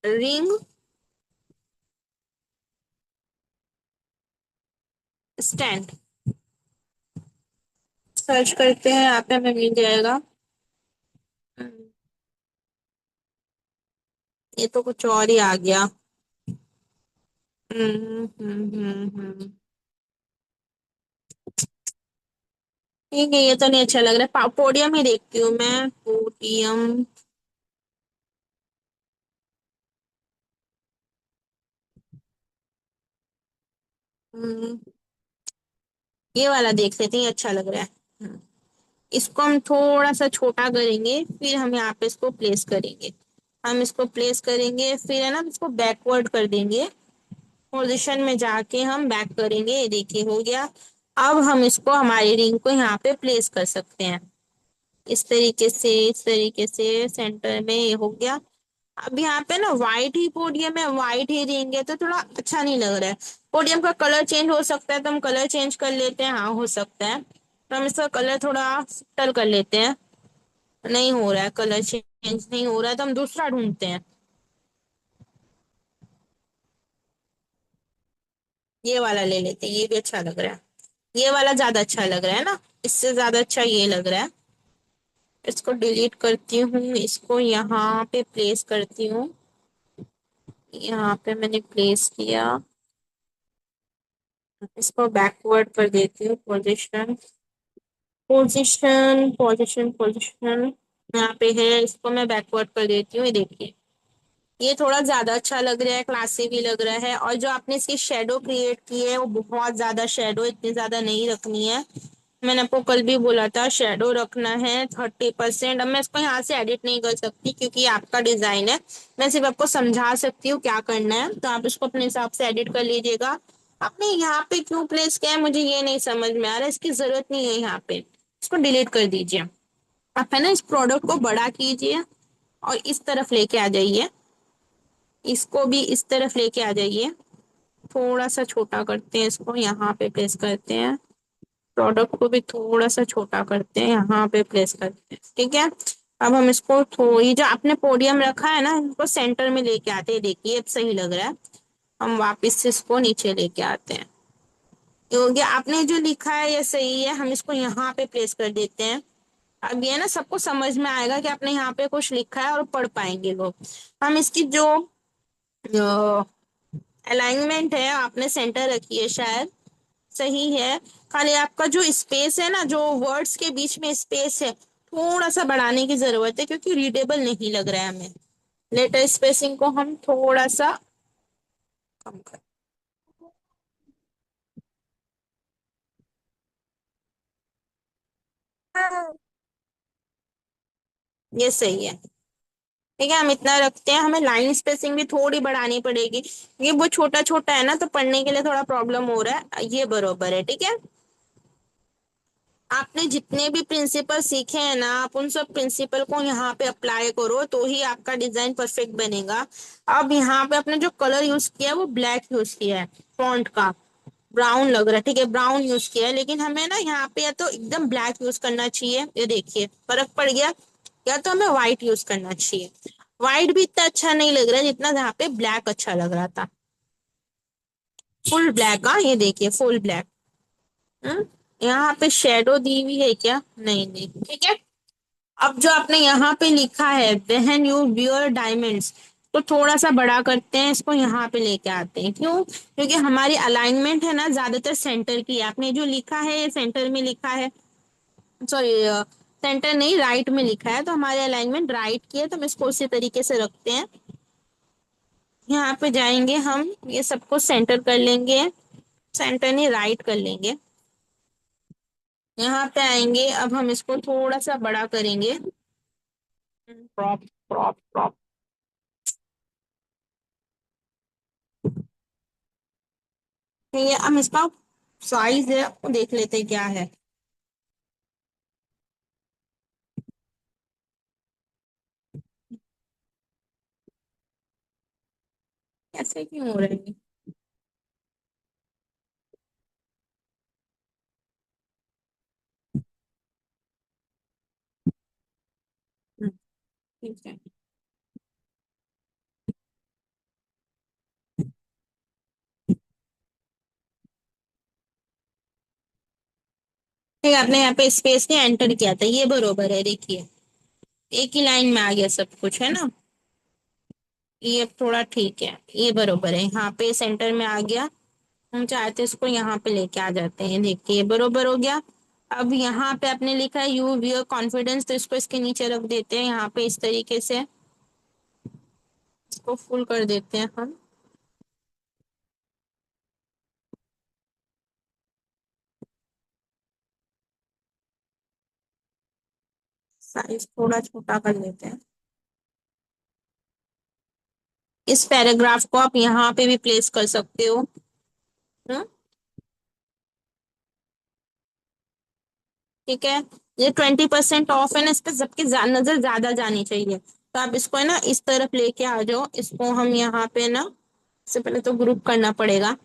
रिंग स्टैंड, सर्च करते हैं, यहाँ पे हमें मिल जाएगा। ये तो कुछ और ही आ गया। हम्म। ठीक है, ये तो नहीं अच्छा लग रहा है, पोडियम ही देखती हूँ मैं, पोडियम। हम्म, ये वाला देख लेते हैं, ये अच्छा लग रहा है। हम्म, इसको हम थोड़ा सा छोटा करेंगे, फिर हम यहाँ पे इसको प्लेस करेंगे। हम इसको प्लेस करेंगे, फिर है ना इसको बैकवर्ड कर देंगे। पोजीशन में जाके हम बैक करेंगे, ये देखिए हो गया। अब हम इसको हमारी रिंग को यहाँ पे प्लेस कर सकते हैं। इस तरीके से सेंटर में ये हो गया। अब यहाँ पे ना व्हाइट ही पोडियम है, व्हाइट ही रिंग है, तो थोड़ा अच्छा नहीं लग रहा है। पोडियम का कलर चेंज हो सकता है, तो हम कलर चेंज कर लेते हैं, हाँ हो सकता है। तो हम इसका कलर थोड़ा सटल कर लेते हैं। नहीं हो रहा है, कलर चेंज नहीं हो रहा है, तो हम दूसरा ढूंढते हैं। ये वाला ले लेते हैं, ये भी अच्छा लग रहा है। ये वाला ज्यादा अच्छा लग रहा है ना, इससे ज्यादा अच्छा ये लग रहा है। इसको डिलीट करती हूँ, इसको यहाँ पे प्लेस करती हूँ। यहाँ पे मैंने प्लेस किया। इसको बैकवर्ड कर देती हूँ, पोजीशन पोजीशन पोजीशन पोजीशन। यहाँ पे है, इसको मैं बैकवर्ड कर देती हूँ, ये देखिए। ये थोड़ा ज्यादा अच्छा लग रहा है, क्लासी भी लग रहा है। और जो आपने इसकी शेडो क्रिएट की है वो बहुत ज्यादा, शेडो इतनी ज्यादा नहीं रखनी है। मैंने आपको कल भी बोला था शेडो रखना है 30%। अब मैं इसको यहाँ से एडिट नहीं कर सकती क्योंकि ये आपका डिजाइन है। मैं सिर्फ आपको समझा सकती हूँ क्या करना है, तो आप इसको अपने हिसाब से एडिट कर लीजिएगा। आपने यहाँ पे क्यों प्लेस किया है मुझे ये नहीं समझ में आ रहा है, इसकी जरूरत नहीं है यहाँ पे। इसको डिलीट कर दीजिए। आप है ना इस प्रोडक्ट को बड़ा कीजिए और इस तरफ लेके आ जाइए। इसको भी इस तरफ लेके आ जाइए। थोड़ा सा छोटा करते हैं, इसको यहाँ पे प्लेस करते हैं। प्रोडक्ट को भी थोड़ा सा छोटा करते हैं, यहाँ पे प्लेस करते हैं, ठीक है। अब हम इसको थोड़ी, जो आपने पोडियम रखा है ना, इसको सेंटर में लेके आते हैं, देखिए अब सही लग रहा है। हम वापस से इसको नीचे लेके आते हैं। ये हो गया। आपने जो लिखा है ये सही है, हम इसको यहाँ पे प्लेस कर देते हैं। अब ये ना सबको समझ में आएगा कि आपने यहाँ पे कुछ लिखा है और पढ़ पाएंगे लोग। हम इसकी जो अलाइनमेंट है आपने सेंटर रखी है, शायद सही है। खाली आपका जो स्पेस है ना, जो वर्ड्स के बीच में स्पेस है, थोड़ा सा बढ़ाने की जरूरत है क्योंकि रीडेबल नहीं लग रहा है हमें। लेटर स्पेसिंग को हम थोड़ा सा कम कर। ये सही है। ठीक है, हम इतना रखते हैं। हमें लाइन स्पेसिंग भी थोड़ी बढ़ानी पड़ेगी, ये वो छोटा छोटा है ना, तो पढ़ने के लिए थोड़ा प्रॉब्लम हो रहा है। ये बरोबर है, ठीक है। आपने जितने भी प्रिंसिपल सीखे हैं ना, आप उन सब प्रिंसिपल को यहाँ पे अप्लाई करो, तो ही आपका डिजाइन परफेक्ट बनेगा। अब यहाँ पे आपने जो कलर यूज किया है वो ब्लैक यूज किया है, फॉन्ट का ब्राउन लग रहा है, ठीक है ब्राउन यूज किया है, लेकिन हमें ना यहाँ पे या तो एकदम ब्लैक यूज करना चाहिए, ये देखिए फर्क पड़ गया। या तो हमें व्हाइट यूज करना चाहिए। व्हाइट भी इतना अच्छा नहीं लग रहा है जितना यहाँ पे ब्लैक अच्छा लग रहा था। फुल ब्लैक, हाँ ये देखिए फुल ब्लैक। हम्म। यहाँ पे शेडो दी हुई है क्या? नहीं नहीं, ठीक है। अब जो आपने यहाँ पे लिखा है व्हेन यू वियर डायमंड्स, तो थोड़ा सा बड़ा करते हैं, इसको यहाँ पे लेके आते हैं। क्यों? क्योंकि हमारी अलाइनमेंट है ना ज्यादातर सेंटर की है। आपने जो लिखा है ये सेंटर में लिखा है, सॉरी सेंटर नहीं राइट में लिखा है, तो हमारी अलाइनमेंट राइट की है, तो हम इसको उसी तरीके से रखते हैं। यहाँ पे जाएंगे हम, ये सबको सेंटर कर लेंगे। सेंटर नहीं राइट कर लेंगे। यहाँ पे आएंगे, अब हम इसको थोड़ा सा बड़ा करेंगे। Crop crop crop. ये हम इसका साइज है वो देख लेते हैं क्या है। ऐसे क्यों हो रहा है? ठीक है। ठीक है, आपने यहाँ पे स्पेस ने एंटर किया था, ये बरोबर है, देखिए एक ही लाइन में आ गया सब कुछ, है ना। ये अब थोड़ा ठीक है, ये बरोबर है, यहाँ पे सेंटर में आ गया। हम चाहते इसको यहाँ पे लेके आ जाते हैं, देखिए ये बरोबर हो गया। अब यहाँ पे आपने लिखा है यू वियर कॉन्फिडेंस, तो इसको इसके नीचे रख देते हैं यहाँ पे इस तरीके से। इसको फुल कर देते हैं हम। साइज थोड़ा छोटा कर लेते हैं। इस पैराग्राफ को आप यहाँ पे भी प्लेस कर सकते हो। हम्म, ठीक है। ये 20% ऑफ है ना, इस पे सबकी नजर ज्यादा जानी चाहिए, तो आप इसको है ना इस तरफ लेके आ जाओ। इसको हम यहाँ पे ना, सबसे पहले तो ग्रुप करना पड़ेगा।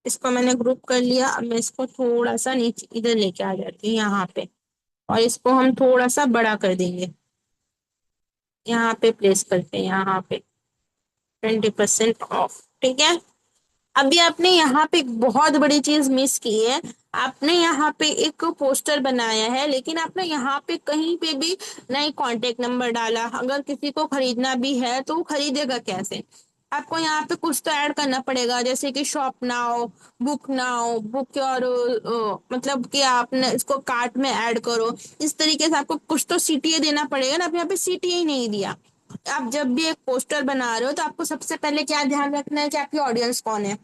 इसको मैंने ग्रुप कर लिया। अब मैं इसको थोड़ा सा नीचे इधर लेके आ जाती हूँ यहाँ पे, और इसको हम थोड़ा सा बड़ा कर देंगे। यहाँ पे प्लेस करते हैं, यहाँ पे 20% ऑफ, ठीक है। अभी आपने यहाँ पे एक बहुत बड़ी चीज मिस की है। आपने यहाँ पे एक पोस्टर बनाया है, लेकिन आपने यहाँ पे कहीं पे भी नहीं कांटेक्ट नंबर डाला। अगर किसी को खरीदना भी है तो वो खरीदेगा कैसे? आपको यहाँ पे कुछ तो ऐड करना पड़ेगा, जैसे कि shop now, book now, book और मतलब कि आपने इसको कार्ट में ऐड करो। इस तरीके से आपको कुछ तो सीटीए देना पड़ेगा ना। आप यहाँ पे सीटीए ही नहीं दिया। आप जब भी एक पोस्टर बना रहे हो तो आपको सबसे पहले क्या ध्यान रखना है कि आपकी ऑडियंस कौन है।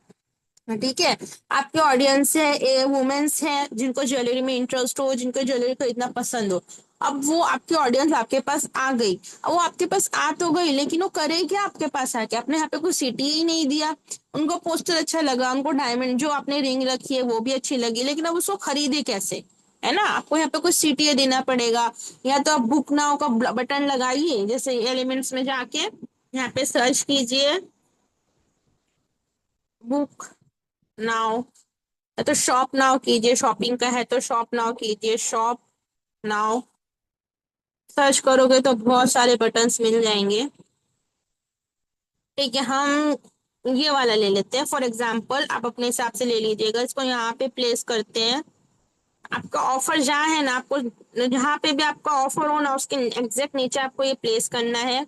ठीक है। आपके ऑडियंस है, वुमेन्स है जिनको ज्वेलरी में इंटरेस्ट हो, जिनको ज्वेलरी खरीदना पसंद हो। अब वो आपकी ऑडियंस आपके पास आ गई। अब वो आपके पास आ तो गई, लेकिन वो करे क्या आपके पास आके? आपने यहाँ पे कोई सिटी ही नहीं दिया। उनको पोस्टर अच्छा लगा, उनको डायमंड जो आपने रिंग रखी है वो भी अच्छी लगी, लेकिन अब उसको खरीदे कैसे? है ना, आपको यहाँ पे कुछ सीटीए देना पड़ेगा। या तो आप बुक नाउ का बटन लगाइए, जैसे एलिमेंट्स में जाके यहाँ पे सर्च कीजिए बुक नाउ, या तो शॉप नाउ कीजिए, शॉपिंग का है तो शॉप नाउ कीजिए, शॉप नाउ सर्च करोगे तो बहुत सारे बटन्स मिल जाएंगे। ठीक है, हम ये वाला ले लेते हैं फॉर एग्जाम्पल। आप अपने हिसाब से ले लीजिएगा। इसको यहाँ पे प्लेस करते हैं। आपका ऑफर जहाँ है ना, आपको जहाँ पे भी आपका ऑफर हो ना, उसके एग्जैक्ट नीचे आपको ये प्लेस करना है।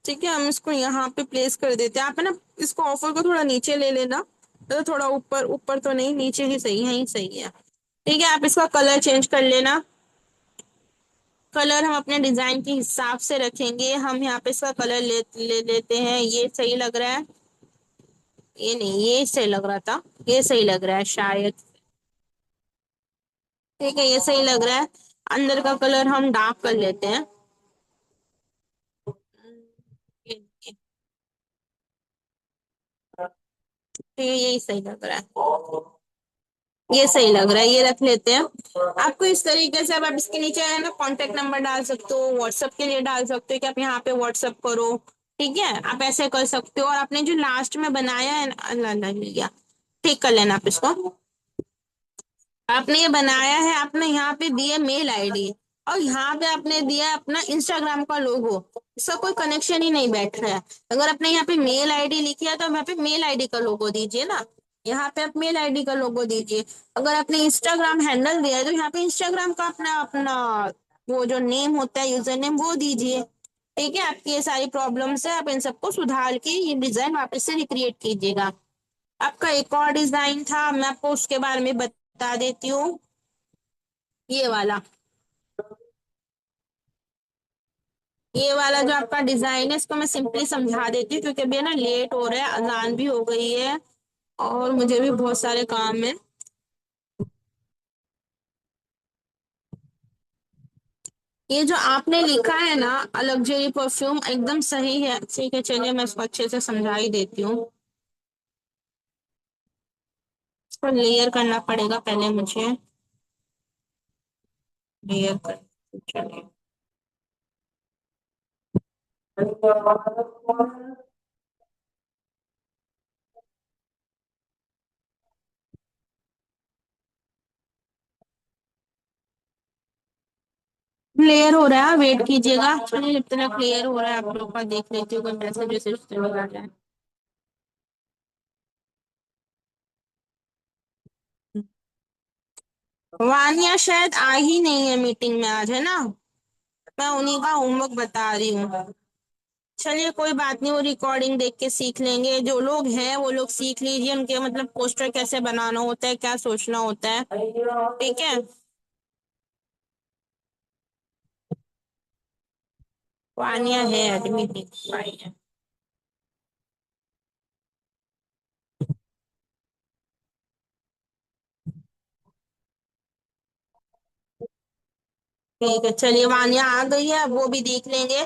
ठीक है, हम इसको यहाँ पे प्लेस कर देते हैं। आप है ना इसको ऑफर को थोड़ा नीचे ले लेना, तो थोड़ा ऊपर, ऊपर तो नहीं, नीचे ही सही है, ही सही है। ठीक है, आप इसका कलर चेंज कर लेना। कलर हम अपने डिजाइन के हिसाब से रखेंगे। हम यहाँ पे इसका कलर ले लेते हैं। ये सही लग रहा है? ये नहीं, ये सही लग रहा था। ये सही लग रहा है शायद। ठीक है, ये सही लग रहा है। अंदर का कलर हम डार्क कर लेते हैं। ये यही सही लग रहा है। ये सही लग रहा है, ये रख लेते हैं। आपको इस तरीके से, अब आप इसके नीचे है ना कांटेक्ट नंबर डाल सकते हो, व्हाट्सएप के लिए डाल सकते हो कि आप यहाँ पे व्हाट्सएप करो। ठीक है, आप ऐसे कर सकते हो। और आपने जो लास्ट में बनाया है ना, अल्लाह अल्लाह लिया, ठीक कर लेना आप इसको। आपने ये बनाया है, आपने यहाँ पे दिया मेल आईडी, और यहाँ पे आपने दिया है अपना इंस्टाग्राम का लोगो। इसका कोई कनेक्शन ही नहीं बैठ रहा है। अगर आपने यहाँ पे मेल आईडी लिखी है तो यहाँ पे मेल आईडी का लोगो दीजिए ना। यहाँ पे आप मेल आईडी का लोगो दीजिए। अगर आपने इंस्टाग्राम हैंडल दिया है तो यहाँ पे इंस्टाग्राम का अपना अपना वो जो नेम होता है, यूजर नेम, वो दीजिए। ठीक है, आपकी ये सारी प्रॉब्लम्स है, आप इन सबको सुधार के ये डिजाइन वापस से रिक्रिएट कीजिएगा। आपका एक और डिजाइन था, मैं आपको उसके बारे में बता देती हूँ। ये वाला, ये वाला जो आपका डिजाइन है, इसको मैं सिंपली समझा देती हूँ, क्योंकि अभी है ना लेट हो रहा है, अजान भी हो गई है और मुझे भी बहुत सारे काम है। ये जो आपने लिखा है ना लग्जरी परफ्यूम, एकदम सही है। ठीक है, चलिए मैं इसको अच्छे से समझा ही देती हूँ। इसको लेयर करना पड़ेगा पहले मुझे। लेयर कर, चलिए। क्लियर हो रहा है, वेट कीजिएगा। चलिए, इतना क्लियर हो रहा है आप लोग का, देख लेती हूँ कोई मैसेज वैसेज तो आ जाए। वानिया शायद आ ही नहीं है मीटिंग में आज, है ना। मैं उन्हीं का होमवर्क बता रही हूँ। चलिए कोई बात नहीं, वो रिकॉर्डिंग देख के सीख लेंगे। जो लोग हैं वो लोग सीख लीजिए, उनके मतलब पोस्टर कैसे बनाना होता है, क्या सोचना होता है। ठीक है। वानिया है एडमिट। ठीक है, चलिए वानिया आ गई है, अब वो भी देख लेंगे।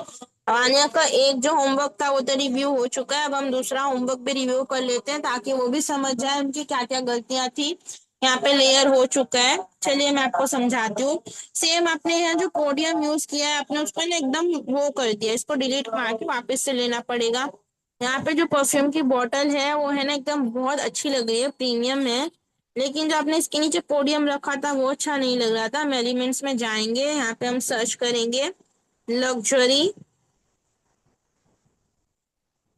वानिया का एक जो होमवर्क था वो तो रिव्यू हो चुका है, अब हम दूसरा होमवर्क भी रिव्यू कर लेते हैं ताकि वो भी समझ जाए उनकी क्या क्या गलतियां थी। यहाँ पे लेयर हो चुका है, चलिए मैं आपको समझाती हूँ। सेम आपने यहाँ जो पोडियम यूज किया है आपने उसको ना एकदम वो कर दिया, इसको डिलीट मार के वापस से लेना पड़ेगा। यहाँ पे जो परफ्यूम की बोतल है वो है ना एकदम बहुत अच्छी लग रही है, प्रीमियम है। लेकिन जो आपने इसके नीचे पोडियम रखा था वो अच्छा नहीं लग रहा था। हम एलिमेंट्स में जाएंगे, यहाँ पे हम सर्च करेंगे लग्जरी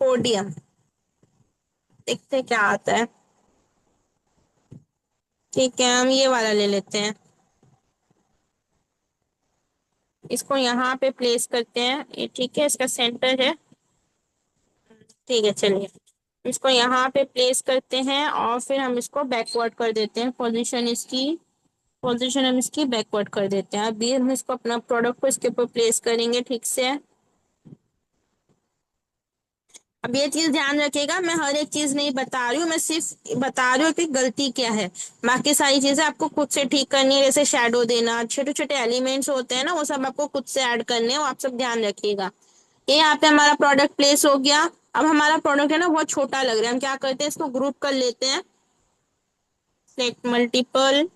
पोडियम, देखते हैं क्या आता है। ठीक है, हम ये वाला ले लेते हैं, इसको यहाँ पे प्लेस करते हैं, ये ठीक है, इसका सेंटर है। ठीक है, चलिए इसको यहाँ पे प्लेस करते हैं और फिर हम इसको बैकवर्ड कर देते हैं, पोजीशन हम इसकी बैकवर्ड कर देते हैं। अभी हम इसको अपना प्रोडक्ट को इसके ऊपर प्लेस करेंगे ठीक से। अब ये चीज ध्यान रखिएगा, मैं हर एक चीज नहीं बता रही हूँ, मैं सिर्फ बता रही हूँ कि गलती क्या है। बाकी सारी चीजें आपको खुद से ठीक करनी है, जैसे शेडो देना, छोटे छोटे एलिमेंट्स होते हैं ना वो सब आपको खुद से ऐड करने हैं, वो आप सब ध्यान रखिएगा। ये यहाँ पे हमारा प्रोडक्ट प्लेस हो गया। अब हमारा प्रोडक्ट है ना बहुत छोटा लग रहा है, हम क्या करते हैं इसको ग्रुप कर लेते हैं, सिलेक्ट मल्टीपल,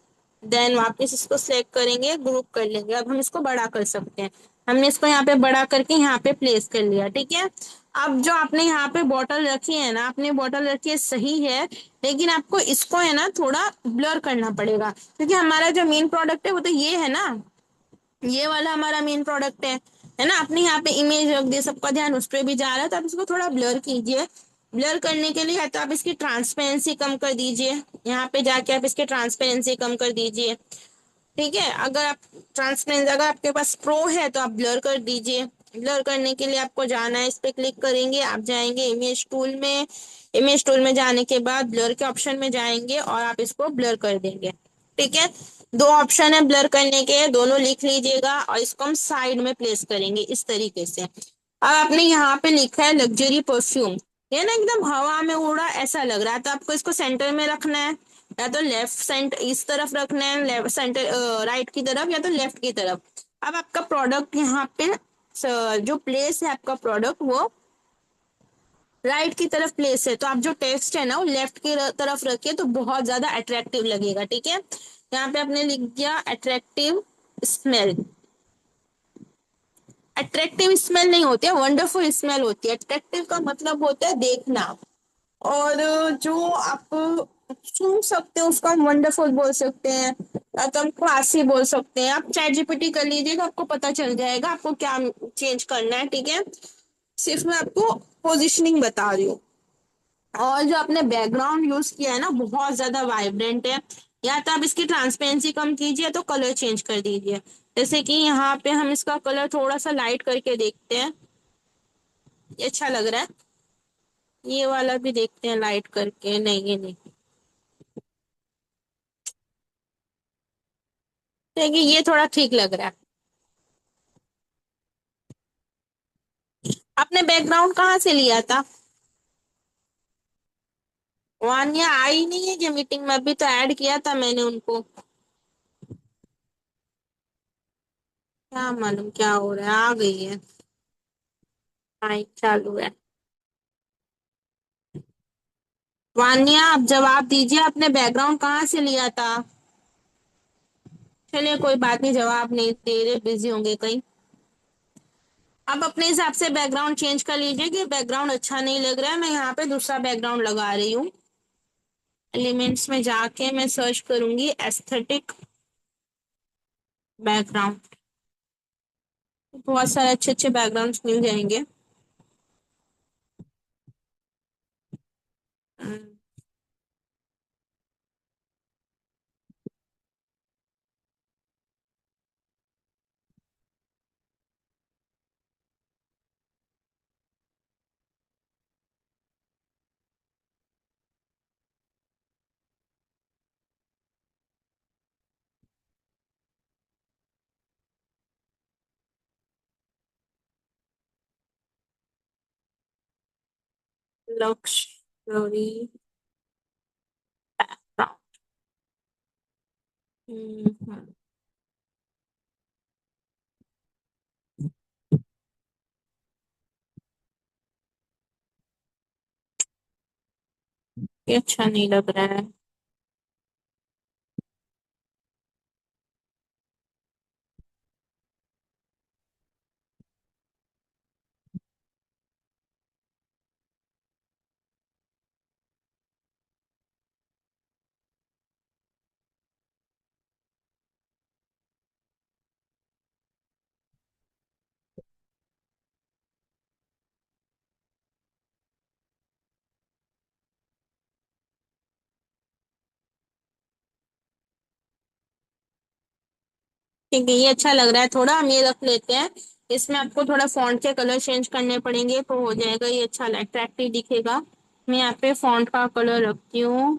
देन वापस इसको सिलेक्ट करेंगे, ग्रुप कर लेंगे। अब हम इसको बड़ा कर सकते हैं, हमने इसको यहाँ पे बड़ा करके यहाँ पे प्लेस कर लिया, ठीक है। अब जो आपने यहाँ पे बॉटल रखी है ना, आपने बॉटल रखी है सही है, लेकिन आपको इसको है ना थोड़ा ब्लर करना पड़ेगा, क्योंकि हमारा जो मेन प्रोडक्ट है वो तो ये है ना, ये वाला हमारा मेन प्रोडक्ट है ना। आपने यहाँ पे इमेज रख दी, सबका ध्यान उस पर भी जा रहा है, तो आप इसको थोड़ा ब्लर कीजिए। ब्लर करने के लिए या तो आप इसकी ट्रांसपेरेंसी कम कर दीजिए, यहाँ पे जाके आप इसकी ट्रांसपेरेंसी कम कर दीजिए। ठीक है, अगर आप ट्रांसपेरेंसी अगर आपके पास प्रो है तो आप ब्लर कर दीजिए। ब्लर करने के लिए आपको जाना है, इस पे क्लिक करेंगे, आप जाएंगे इमेज टूल में, इमेज टूल में जाने के बाद ब्लर के ऑप्शन में जाएंगे और आप इसको ब्लर कर देंगे। ठीक है, दो ऑप्शन है ब्लर करने के, दोनों लिख लीजिएगा और इसको हम साइड में प्लेस करेंगे इस तरीके से। अब आपने यहाँ पे लिखा है लग्जरी परफ्यूम, ये ना एकदम हवा में उड़ा ऐसा लग रहा है, तो आपको इसको सेंटर में रखना है, या तो लेफ्ट सेंटर इस तरफ रखना है, लेफ्ट सेंटर राइट की तरफ, या तो लेफ्ट की तरफ। अब आपका प्रोडक्ट यहाँ पे जो प्लेस है आपका प्रोडक्ट वो राइट की तरफ प्लेस है, तो आप जो टेक्स्ट है ना वो लेफ्ट की तरफ रखिए तो बहुत ज्यादा अट्रैक्टिव लगेगा। ठीक है, यहाँ पे आपने लिख दिया अट्रैक्टिव स्मेल। अट्रैक्टिव स्मेल नहीं होती है, वंडरफुल स्मेल होती है। अट्रैक्टिव का मतलब होता है देखना, और जो आप सूंघ सकते हैं उसको हम वंडरफुल बोल सकते हैं, या तो हम क्लासी बोल सकते हैं। आप चैट जीपीटी कर लीजिएगा, आपको पता चल जाएगा आपको क्या चेंज करना है। ठीक है, सिर्फ मैं आपको पोजिशनिंग बता रही हूँ। और जो आपने बैकग्राउंड यूज किया है ना बहुत ज्यादा वाइब्रेंट है, या तो आप इसकी ट्रांसपेरेंसी कम कीजिए तो कलर चेंज कर दीजिए। जैसे कि यहाँ पे हम इसका कलर थोड़ा सा लाइट करके देखते हैं, ये अच्छा लग रहा है। ये वाला भी देखते हैं लाइट करके, नहीं ये नहीं, देखिए ये थोड़ा ठीक लग रहा है। आपने बैकग्राउंड कहाँ से लिया था? वानिया आई नहीं है क्या मीटिंग में? अभी तो ऐड किया था मैंने उनको। क्या मालूम क्या हो रहा है, आ गई है, माइक चालू है। वानिया आप जवाब दीजिए, आपने बैकग्राउंड कहाँ से लिया था? चलिए कोई बात नहीं, जवाब नहीं दे रहे, बिजी होंगे कहीं। आप अपने हिसाब से बैकग्राउंड चेंज कर लीजिए कि बैकग्राउंड अच्छा नहीं लग रहा है, मैं यहाँ पे दूसरा बैकग्राउंड लगा रही हूँ। एलिमेंट्स में जाके मैं सर्च करूंगी एस्थेटिक बैकग्राउंड, बहुत सारे अच्छे अच्छे बैकग्राउंड्स मिल जाएंगे। लक्ष्य बैकग्राउंड, ये अच्छा नहीं लग रहा है। ठीक है, ये अच्छा लग रहा है, थोड़ा हम ये रख लेते हैं। इसमें आपको थोड़ा फॉन्ट के कलर चेंज करने पड़ेंगे तो हो जाएगा, ये अच्छा अट्रैक्टिव दिखेगा। मैं यहाँ पे फॉन्ट का कलर रखती हूँ।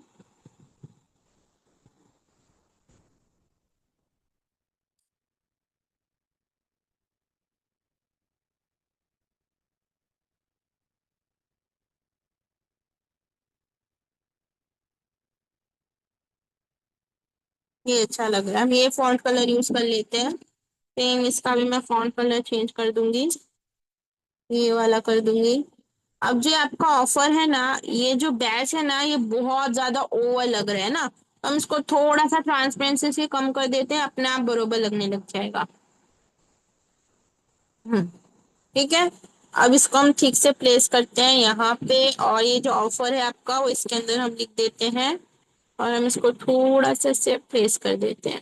ये अच्छा लग रहा है, हम ये फॉन्ट कलर यूज कर लेते हैं। सेम इसका भी मैं फॉन्ट कलर चेंज कर दूंगी, ये वाला कर दूंगी। अब जो आपका ऑफर है ना, ये जो बैच है ना, ये बहुत ज्यादा ओवर लग रहा है ना। हम इसको थोड़ा सा ट्रांसपेरेंसी से कम कर देते हैं, अपने आप बरोबर लगने लग जाएगा। हम्म। ठीक है। अब इसको हम ठीक से प्लेस करते हैं यहाँ पे, और ये जो ऑफर है आपका वो इसके अंदर हम लिख देते हैं। और हम इसको थोड़ा सा से प्लेस कर देते हैं।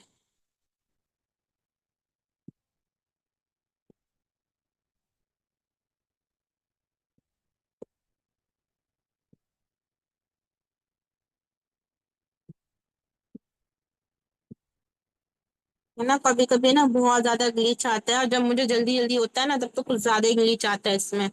है ना, कभी कभी ना बहुत ज्यादा ग्लिच आता है, और जब मुझे जल्दी जल्दी होता है ना, तब तो कुछ ज्यादा ही ग्लिच आता है इसमें।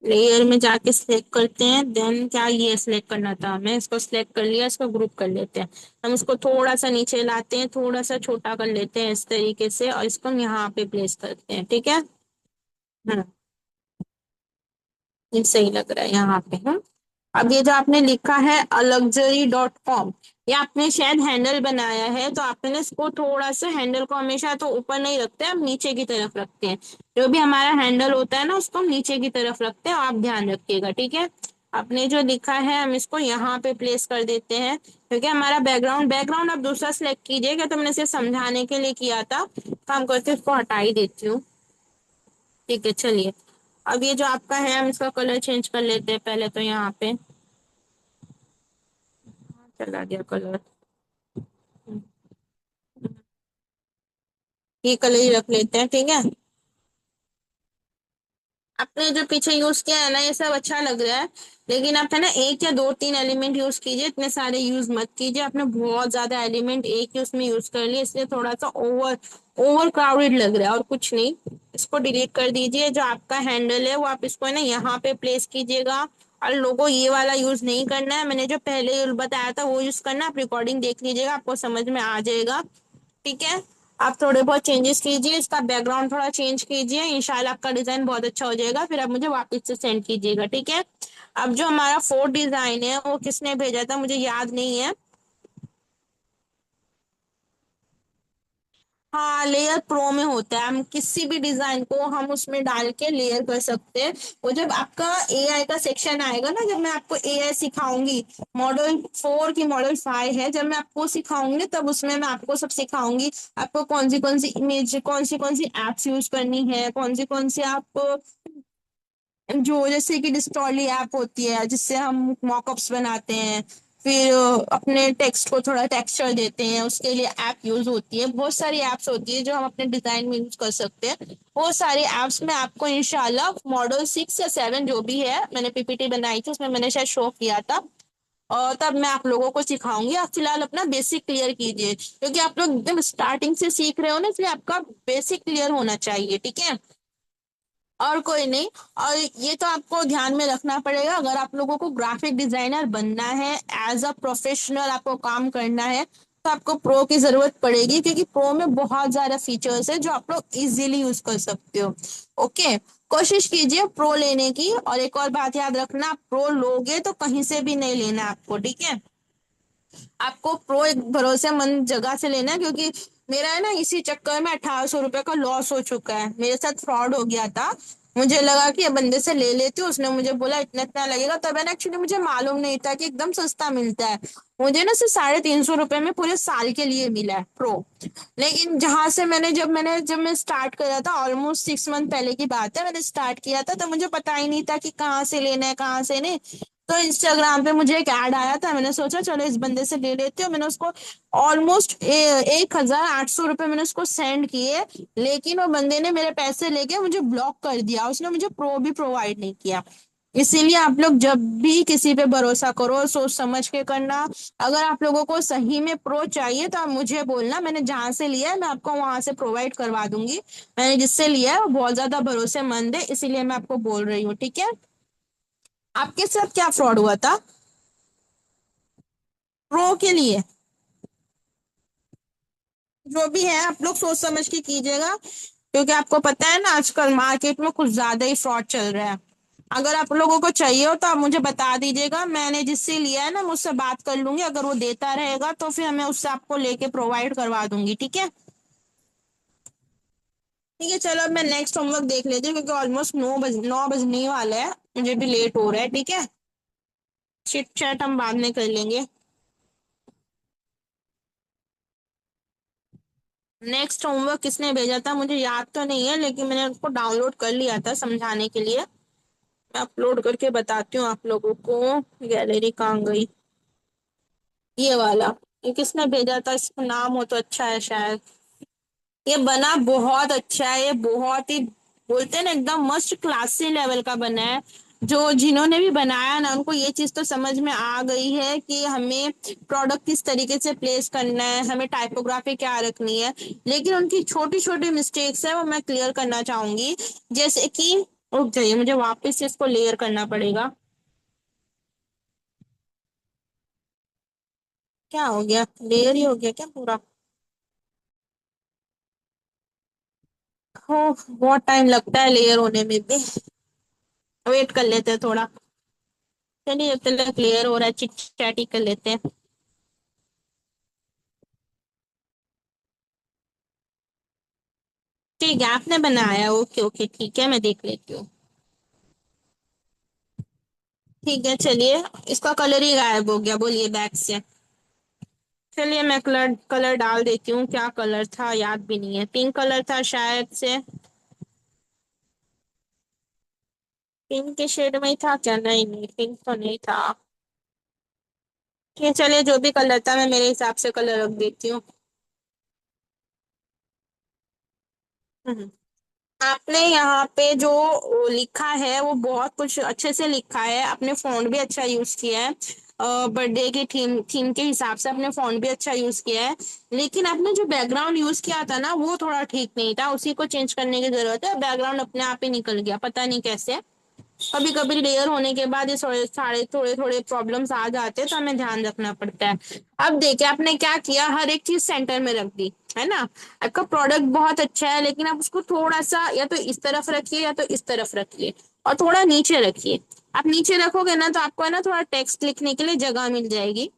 लेयर में जाके सिलेक्ट करते हैं, देन क्या ये सिलेक्ट करना था हमें, इसको सिलेक्ट कर लिया, इसको ग्रुप कर लेते हैं। हम इसको थोड़ा सा नीचे लाते हैं, थोड़ा सा छोटा कर लेते हैं इस तरीके से, और इसको हम यहाँ पे प्लेस करते हैं। ठीक है। हाँ, ये सही लग रहा है यहाँ पे। अब ये जो आपने लिखा है alluxury.com, ये आपने शायद हैंडल बनाया है, तो आपने इसको थोड़ा सा, हैंडल को हमेशा तो ऊपर नहीं रखते हैं, हम नीचे की तरफ रखते हैं। जो भी हमारा हैंडल होता है ना, उसको हम नीचे की तरफ रखते हैं, आप ध्यान रखिएगा। ठीक है। आपने जो लिखा है हम इसको यहाँ पे प्लेस कर देते हैं, क्योंकि हमारा बैकग्राउंड बैकग्राउंड आप दूसरा सिलेक्ट कीजिएगा, तो मैंने सिर्फ समझाने के लिए किया था, काम करते इसको हटा ही देती हूँ। ठीक है, चलिए। अब ये जो आपका है, हम इसका कलर चेंज कर लेते हैं पहले तो यहाँ पे। चला गया कलर। ये कलर ही रख लेते हैं, ठीक है। आपने जो पीछे यूज किया है ना, ये सब अच्छा लग रहा है। लेकिन आप है ना, एक या दो तीन एलिमेंट यूज कीजिए, इतने सारे यूज मत कीजिए। आपने बहुत ज्यादा एलिमेंट एक ही उसमें यूज कर लिए, इसलिए थोड़ा सा ओवर ओवर क्राउडेड लग रहा है, और कुछ नहीं। इसको डिलीट कर दीजिए। जो आपका हैंडल है वो आप इसको है ना यहाँ पे प्लेस कीजिएगा। और लोगो ये वाला यूज नहीं करना है, मैंने जो पहले बताया था वो यूज करना है। आप रिकॉर्डिंग देख लीजिएगा, आपको समझ में आ जाएगा। ठीक है। आप थोड़े बहुत चेंजेस कीजिए, इसका बैकग्राउंड थोड़ा चेंज कीजिए, इंशाल्लाह आपका डिजाइन बहुत अच्छा हो जाएगा। फिर आप मुझे वापस से सेंड कीजिएगा, ठीक है। अब जो हमारा फोर्थ डिजाइन है वो किसने भेजा था, मुझे याद नहीं है। हाँ, लेयर प्रो में होता है, हम किसी भी डिजाइन को हम उसमें डाल के लेयर कर सकते हैं। वो जब आपका एआई का सेक्शन आएगा ना, जब मैं आपको एआई सिखाऊंगी, मॉडल 4 की मॉडल 5 है, जब मैं आपको सिखाऊंगी तब उसमें मैं आपको सब सिखाऊंगी। आपको कौन सी इमेज, कौन सी एप्स यूज करनी है, कौन सी आप जो जैसे कि डिस्टॉली ऐप होती है जिससे हम मॉकअप्स बनाते हैं, फिर अपने टेक्स्ट को थोड़ा टेक्सचर देते हैं, उसके लिए ऐप यूज होती है। बहुत सारी ऐप्स होती है जो हम अपने डिजाइन में यूज कर सकते हैं। वो सारी ऐप्स में आपको इंशाल्लाह मॉडल 6 या 7 जो भी है, मैंने पीपीटी बनाई थी उसमें मैंने शायद शो किया था, और तब मैं आप लोगों को सिखाऊंगी। आप फिलहाल अपना बेसिक क्लियर कीजिए, क्योंकि आप लोग एकदम स्टार्टिंग से सीख रहे हो ना, इसलिए आपका बेसिक क्लियर होना चाहिए। ठीक है। और कोई नहीं। और ये तो आपको ध्यान में रखना पड़ेगा, अगर आप लोगों को ग्राफिक डिजाइनर बनना है, एज अ प्रोफेशनल आपको काम करना है, तो आपको प्रो की जरूरत पड़ेगी, क्योंकि प्रो में बहुत ज्यादा फीचर्स है जो आप लोग इजीली यूज कर सकते हो। ओके। कोशिश कीजिए प्रो लेने की, और एक और बात याद रखना, प्रो लोगे तो कहीं से भी नहीं लेना आपको, ठीक है। आपको प्रो एक भरोसेमंद जगह से लेना है, क्योंकि मेरा है ना, इसी चक्कर में 1800 रुपये का लॉस हो चुका है, मेरे साथ फ्रॉड हो गया था। मुझे लगा कि ये बंदे से ले लेती हूँ, उसने मुझे बोला इतना इतना लगेगा, तब है ना एक्चुअली मुझे मालूम नहीं था कि एकदम सस्ता मिलता है। मुझे ना सिर्फ 350 रुपए में पूरे साल के लिए मिला है प्रो। लेकिन जहां से जब मैं स्टार्ट करा था, ऑलमोस्ट 6 मंथ पहले की बात है, मैंने स्टार्ट किया था, तो मुझे पता ही नहीं था कि कहाँ से लेना है कहाँ से नहीं। तो इंस्टाग्राम पे मुझे एक ऐड आया था, मैंने सोचा चलो इस बंदे से ले लेती हूँ। मैंने उसको ऑलमोस्ट 1,800 रुपये मैंने उसको सेंड किए। लेकिन वो बंदे ने मेरे पैसे लेके मुझे ब्लॉक कर दिया, उसने मुझे प्रो भी प्रोवाइड नहीं किया। इसीलिए आप लोग जब भी किसी पे भरोसा करो, सोच समझ के करना। अगर आप लोगों को सही में प्रो चाहिए तो आप मुझे बोलना, मैंने जहां से लिया है मैं आपको वहां से प्रोवाइड करवा दूंगी। मैंने जिससे लिया है वो बहुत ज्यादा भरोसेमंद है, इसीलिए मैं आपको बोल रही हूँ, ठीक है। आपके साथ क्या फ्रॉड हुआ था प्रो के लिए? जो भी है आप लोग सोच समझ के कीजिएगा, क्योंकि आपको पता है ना आजकल मार्केट में कुछ ज्यादा ही फ्रॉड चल रहा है। अगर आप लोगों को चाहिए हो तो आप मुझे बता दीजिएगा, मैंने जिससे लिया है ना मैं उससे बात कर लूंगी, अगर वो देता रहेगा तो फिर मैं उससे आपको लेके प्रोवाइड करवा दूंगी, ठीक है। ठीक है, चलो अब मैं नेक्स्ट होमवर्क देख लेती हूँ, क्योंकि ऑलमोस्ट 9 बजने ही वाला है, मुझे भी लेट हो रहा है, ठीक है। चिट चैट हम बाद में कर लेंगे। नेक्स्ट होमवर्क किसने भेजा था मुझे याद तो नहीं है, लेकिन मैंने उसको डाउनलोड कर लिया था समझाने के लिए। मैं अपलोड करके बताती हूँ आप लोगों को। गैलरी कहाँ गई? ये वाला। ये किसने भेजा था, इसका नाम हो तो अच्छा है शायद। ये बना बहुत अच्छा है, ये बहुत ही बोलते हैं ना एकदम मस्त क्लासी लेवल का बना है। जो जिन्होंने भी बनाया ना उनको ये चीज तो समझ में आ गई है कि हमें प्रोडक्ट किस तरीके से प्लेस करना है, हमें टाइपोग्राफी क्या रखनी है। लेकिन उनकी छोटी छोटी मिस्टेक्स है वो मैं क्लियर करना चाहूंगी। जैसे कि रुक जाइए, मुझे वापस से इसको लेयर करना पड़ेगा। क्या हो गया, लेयर ही हो गया क्या पूरा? हो, बहुत टाइम लगता है लेयर होने में भी। वेट कर लेते हैं थोड़ा। चलिए जब तक क्लियर हो रहा है चिट चैट ही कर लेते हैं। ठीक है, आपने बनाया, ओके ओके ठीक है, मैं देख लेती हूँ। ठीक है चलिए। इसका कलर ही गायब हो गया, बोलिए बैक से। चलिए मैं कलर कलर डाल देती हूँ, क्या कलर था याद भी नहीं है, पिंक कलर था शायद से। पिंक के शेड में ही था क्या? नहीं नहीं, पिंक तो नहीं था। ठीक है चलिए, जो भी कलर था मैं मेरे हिसाब से कलर रख देती हूँ। हम्म। आपने यहाँ पे जो लिखा है वो बहुत कुछ अच्छे से लिखा है, अपने फॉन्ट भी अच्छा यूज किया है। बर्थडे की थीम थीम के हिसाब से अपने फॉन्ट भी अच्छा यूज किया है। लेकिन आपने जो बैकग्राउंड यूज किया था ना वो थोड़ा ठीक नहीं था, उसी को चेंज करने की जरूरत है। बैकग्राउंड अपने आप ही निकल गया, पता नहीं कैसे। कभी कभी लेयर होने के बाद ये थोड़े थोड़े प्रॉब्लम्स आ जाते हैं, तो हमें ध्यान रखना पड़ता है। अब देखिए आपने क्या किया, हर एक चीज सेंटर में रख दी है ना। आपका प्रोडक्ट बहुत अच्छा है, लेकिन आप उसको थोड़ा सा या तो इस तरफ रखिए या तो इस तरफ रखिए, और थोड़ा नीचे रखिए। आप नीचे रखोगे ना तो आपको है ना थोड़ा टेक्स्ट लिखने के लिए जगह मिल जाएगी।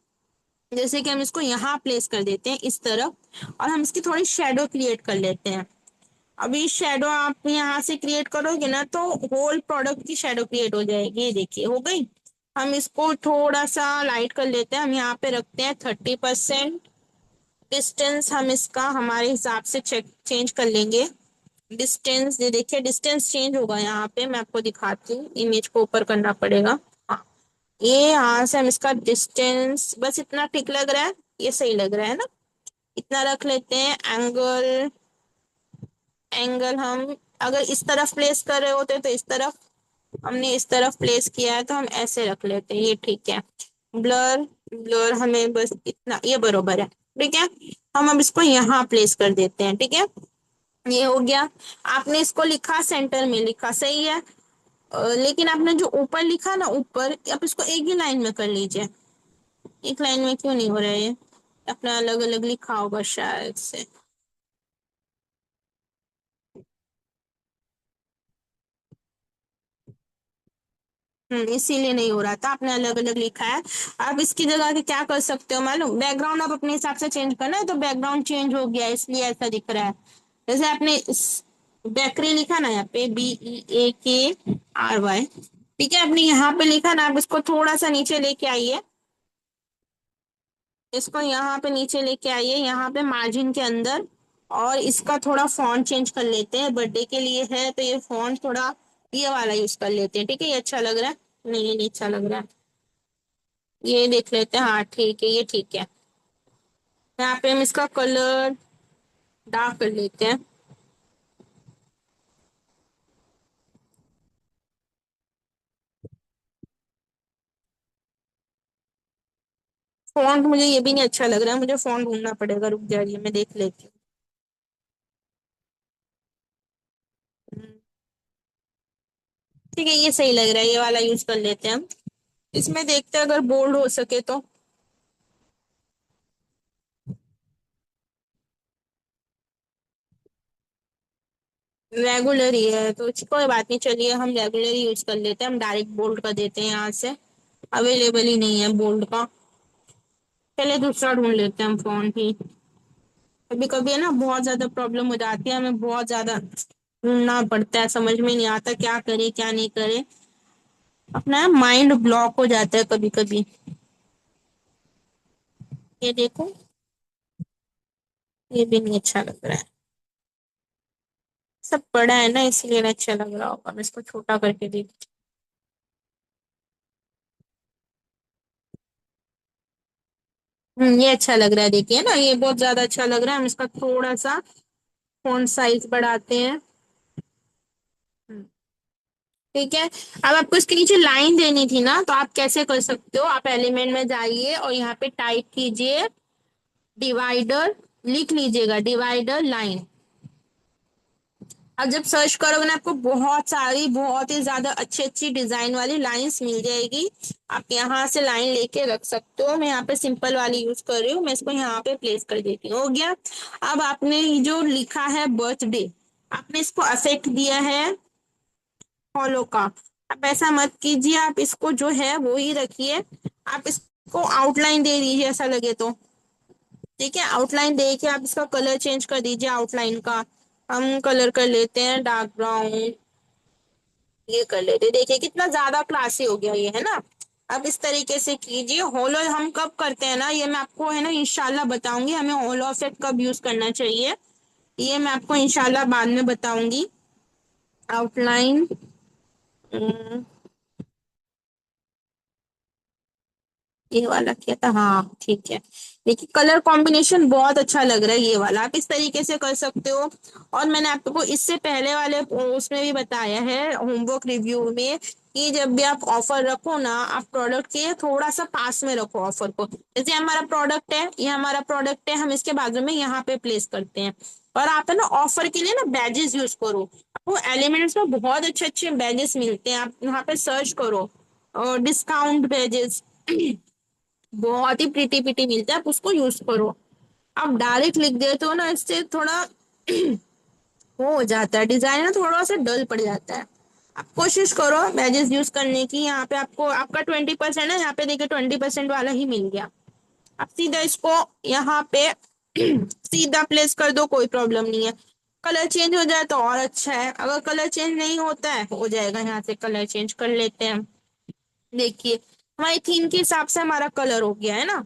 जैसे कि हम इसको यहाँ प्लेस कर देते हैं इस तरफ, और हम इसकी थोड़ी शेडो क्रिएट कर लेते हैं। अभी शेडो आप यहाँ से क्रिएट करोगे ना तो होल प्रोडक्ट की शेडो क्रिएट हो जाएगी, ये देखिए हो गई। हम इसको थोड़ा सा लाइट कर लेते हैं, हम यहाँ पे रखते हैं 30%। डिस्टेंस हम इसका हमारे हिसाब से चेक चेंज कर लेंगे। डिस्टेंस ये देखिए, डिस्टेंस चेंज होगा यहाँ पे, मैं आपको दिखाती हूँ, इमेज को ऊपर करना पड़ेगा। हाँ, ये यहाँ से हम इसका डिस्टेंस बस इतना ठीक लग रहा है, ये सही लग रहा है ना। इतना रख लेते हैं। एंगल, एंगल हम अगर इस तरफ प्लेस कर रहे होते तो इस तरफ, हमने इस तरफ प्लेस किया है तो हम ऐसे रख लेते हैं, ये ठीक है। ब्लर, ब्लर हमें बस इतना, ये बरोबर है, ठीक है। हम अब इसको यहाँ प्लेस कर देते हैं, ठीक है। ये हो गया। आपने इसको लिखा सेंटर में लिखा, सही है। लेकिन आपने जो ऊपर लिखा ना ऊपर, आप इसको एक ही लाइन में कर लीजिए। एक लाइन में क्यों नहीं हो रहा है ये? अपना अलग अलग लिखा होगा शायद से। इसीलिए नहीं हो रहा था, आपने अलग अलग लिखा है। आप इसकी जगह के क्या कर सकते हो मालूम, बैकग्राउंड आप अपने हिसाब से चेंज करना है तो बैकग्राउंड चेंज हो गया इसलिए ऐसा दिख रहा है। जैसे आपने बेकरी लिखा ना यहाँ पे, BEAKRY। ठीक है, आपने यहाँ पे लिखा ना, आप इसको थोड़ा सा नीचे लेके आइए। इसको यहाँ पे नीचे लेके आइए, यहाँ पे मार्जिन के अंदर। और इसका थोड़ा फॉन्ट चेंज कर लेते हैं, बर्थडे के लिए है तो ये फॉन्ट थोड़ा ये वाला यूज कर लेते हैं। ठीक है, ये अच्छा लग रहा है? नहीं, ये नहीं अच्छा लग रहा है। ये देख लेते हैं, हाँ ठीक है, ये ठीक है। यहाँ पे हम इसका कलर डार्क कर लेते हैं। फॉन्ट मुझे ये भी नहीं अच्छा लग रहा है, मुझे फॉन्ट ढूंढना पड़ेगा, रुक जाइए मैं देख लेती हूँ। ठीक है, ये सही लग रहा है, ये वाला यूज कर लेते हैं हम। इसमें देखते हैं अगर बोल्ड हो सके तो। रेगुलर ही है तो कोई बात नहीं, चलिए हम रेगुलर ही यूज कर लेते हैं, हम डायरेक्ट बोल्ड कर देते हैं यहाँ से। अवेलेबल ही नहीं है बोल्ड का। पहले दूसरा ढूंढ लेते हैं हम फोन ही। कभी कभी है ना बहुत ज्यादा प्रॉब्लम हो जाती है, हमें बहुत ज्यादा ढूंढना पड़ता है, समझ में नहीं आता क्या करे क्या नहीं करे। अपना माइंड ब्लॉक हो जाता है कभी कभी। ये देखो, ये भी नहीं अच्छा लग रहा है। सब बड़ा है ना इसलिए ना अच्छा लग रहा होगा, मैं इसको छोटा करके देखती हूँ। ये अच्छा लग रहा है, देखिए ना, ये बहुत ज्यादा अच्छा लग रहा है। हम इसका थोड़ा सा फॉन्ट साइज बढ़ाते हैं। हम्म, ठीक है। अब आपको इसके नीचे लाइन देनी थी ना, तो आप कैसे कर सकते हो, आप एलिमेंट में जाइए और यहाँ पे टाइप कीजिए डिवाइडर। लिख लीजिएगा डिवाइडर लाइन। अब जब सर्च करोगे ना, आपको बहुत सारी बहुत ही ज्यादा अच्छी अच्छी डिजाइन वाली लाइंस मिल जाएगी। आप यहाँ से लाइन लेके रख सकते हो। मैं यहाँ पे सिंपल वाली यूज कर रही हूँ, मैं इसको यहाँ पे प्लेस कर देती हूँ, हो गया। अब आपने ये जो लिखा है बर्थडे, आपने इसको अफेक्ट दिया है फॉलो का। आप ऐसा मत कीजिए, आप इसको जो है वो ही रखिए। आप इसको आउटलाइन दे दीजिए ऐसा लगे तो। ठीक है, आउटलाइन दे के आप इसका कलर चेंज कर दीजिए आउटलाइन का। हम कलर कर लेते हैं डार्क ब्राउन। ये कर लेते, देखिए कितना ज्यादा क्लासी हो गया ये, है ना। अब इस तरीके से कीजिए। होलो हम कब करते हैं ना, ये मैं आपको है ना इंशाल्लाह बताऊंगी, हमें होलो इफेक्ट कब यूज करना चाहिए, ये मैं आपको इंशाल्लाह बाद में बताऊंगी। आउटलाइन, ये वाला किया था, हाँ ठीक है। देखिए कलर कॉम्बिनेशन बहुत अच्छा लग रहा है ये वाला, आप इस तरीके से कर सकते हो। और मैंने आपको इससे पहले वाले उसमें भी बताया है होमवर्क रिव्यू में, कि जब भी आप ऑफर रखो ना, आप प्रोडक्ट के थोड़ा सा पास में रखो ऑफर को। जैसे हमारा प्रोडक्ट है, ये हमारा प्रोडक्ट है, हम इसके बाजू में यहाँ पे प्लेस करते हैं। और आप है ना ऑफर के लिए ना बैजेस यूज करो। आपको एलिमेंट्स में बहुत अच्छे अच्छे बैजेस मिलते हैं, आप यहाँ पे सर्च करो। और डिस्काउंट बैजेस बहुत ही प्रीटी प्रीटी मिलता है, आप उसको यूज करो। आप डायरेक्ट लिख देते हो ना, इससे थोड़ा वो हो जाता है, डिजाइन ना थोड़ा सा डल पड़ जाता है। आप कोशिश करो बैजेस यूज करने की। यहाँ पे आपको आपका 20% है, यहाँ पे देखिए 20% वाला ही मिल गया। आप सीधा इसको यहाँ पे सीधा प्लेस कर दो, कोई प्रॉब्लम नहीं है। कलर चेंज हो जाए तो और अच्छा है, अगर कलर चेंज नहीं होता है हो जाएगा, यहाँ से कलर चेंज कर लेते हैं। देखिए हमारी थीम के हिसाब से हमारा कलर हो गया है ना।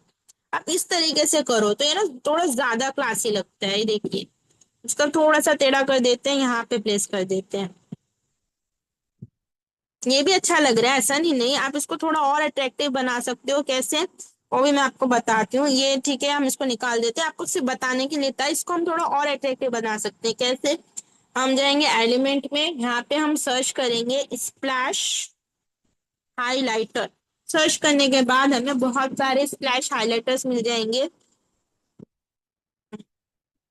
आप इस तरीके से करो तो ये ना थोड़ा ज्यादा क्लासी लगता है, ये देखिए। उसका थोड़ा सा टेढ़ा कर देते हैं, यहाँ पे प्लेस कर देते हैं। ये भी अच्छा लग रहा है, ऐसा नहीं, नहीं आप इसको थोड़ा और अट्रैक्टिव बना सकते हो, कैसे वो भी मैं आपको बताती हूँ। ये ठीक है, हम इसको निकाल देते हैं, आपको सिर्फ बताने के लिए था। इसको हम थोड़ा और अट्रैक्टिव बना सकते हैं, कैसे। हम जाएंगे एलिमेंट में, यहाँ पे हम सर्च करेंगे स्प्लैश हाइलाइटर। सर्च करने के बाद हमें बहुत सारे स्प्लैश हाइलाइटर्स मिल जाएंगे,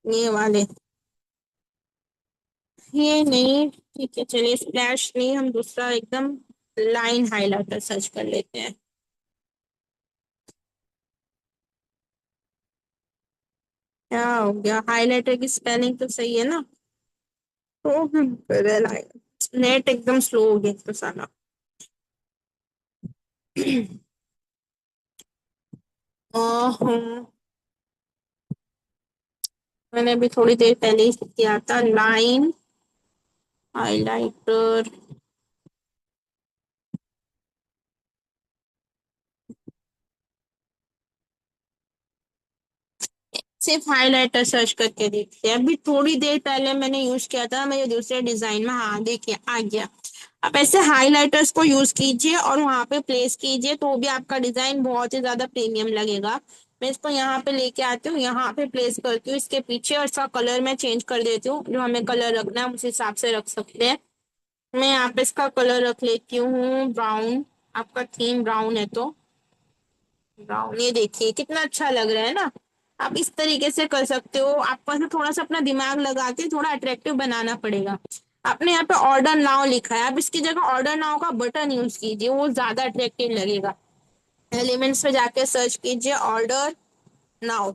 ये वाले। ये नहीं, ठीक है चलिए, स्प्लैश नहीं, हम दूसरा एकदम लाइन हाइलाइटर सर्च कर लेते हैं। क्या हो गया, हाइलाइटर की स्पेलिंग तो सही है ना। तो हम नेट एकदम स्लो हो गया तो साला। मैंने अभी थोड़ी देर पहले ही किया था लाइन हाइलाइटर। सिर्फ हाइलाइटर सर्च करके देखते हैं। अभी थोड़ी देर पहले मैंने यूज किया था मेरे दूसरे डिजाइन में, हाँ देखिए आ गया। आप ऐसे हाइलाइटर्स को यूज कीजिए और वहां पे प्लेस कीजिए, तो भी आपका डिजाइन बहुत ही ज्यादा प्रीमियम लगेगा। मैं इसको यहाँ पे लेके आती हूँ, यहाँ पे प्लेस करती हूँ इसके पीछे, और इसका कलर मैं चेंज कर देती हूँ। जो हमें कलर रखना है उस हिसाब से रख सकते हैं। मैं यहाँ पे इसका कलर रख लेती हूँ ब्राउन। आपका थीम ब्राउन है तो ब्राउन, ये देखिए कितना अच्छा लग रहा है ना। आप इस तरीके से कर सकते हो। आपको ऐसे थोड़ा सा अपना दिमाग लगा के थोड़ा अट्रैक्टिव बनाना पड़ेगा। आपने यहाँ पे ऑर्डर नाउ लिखा है, आप इसकी जगह ऑर्डर नाउ का बटन यूज कीजिए, वो ज्यादा अट्रैक्टिव लगेगा। एलिमेंट्स पे जाके सर्च कीजिए ऑर्डर नाउ।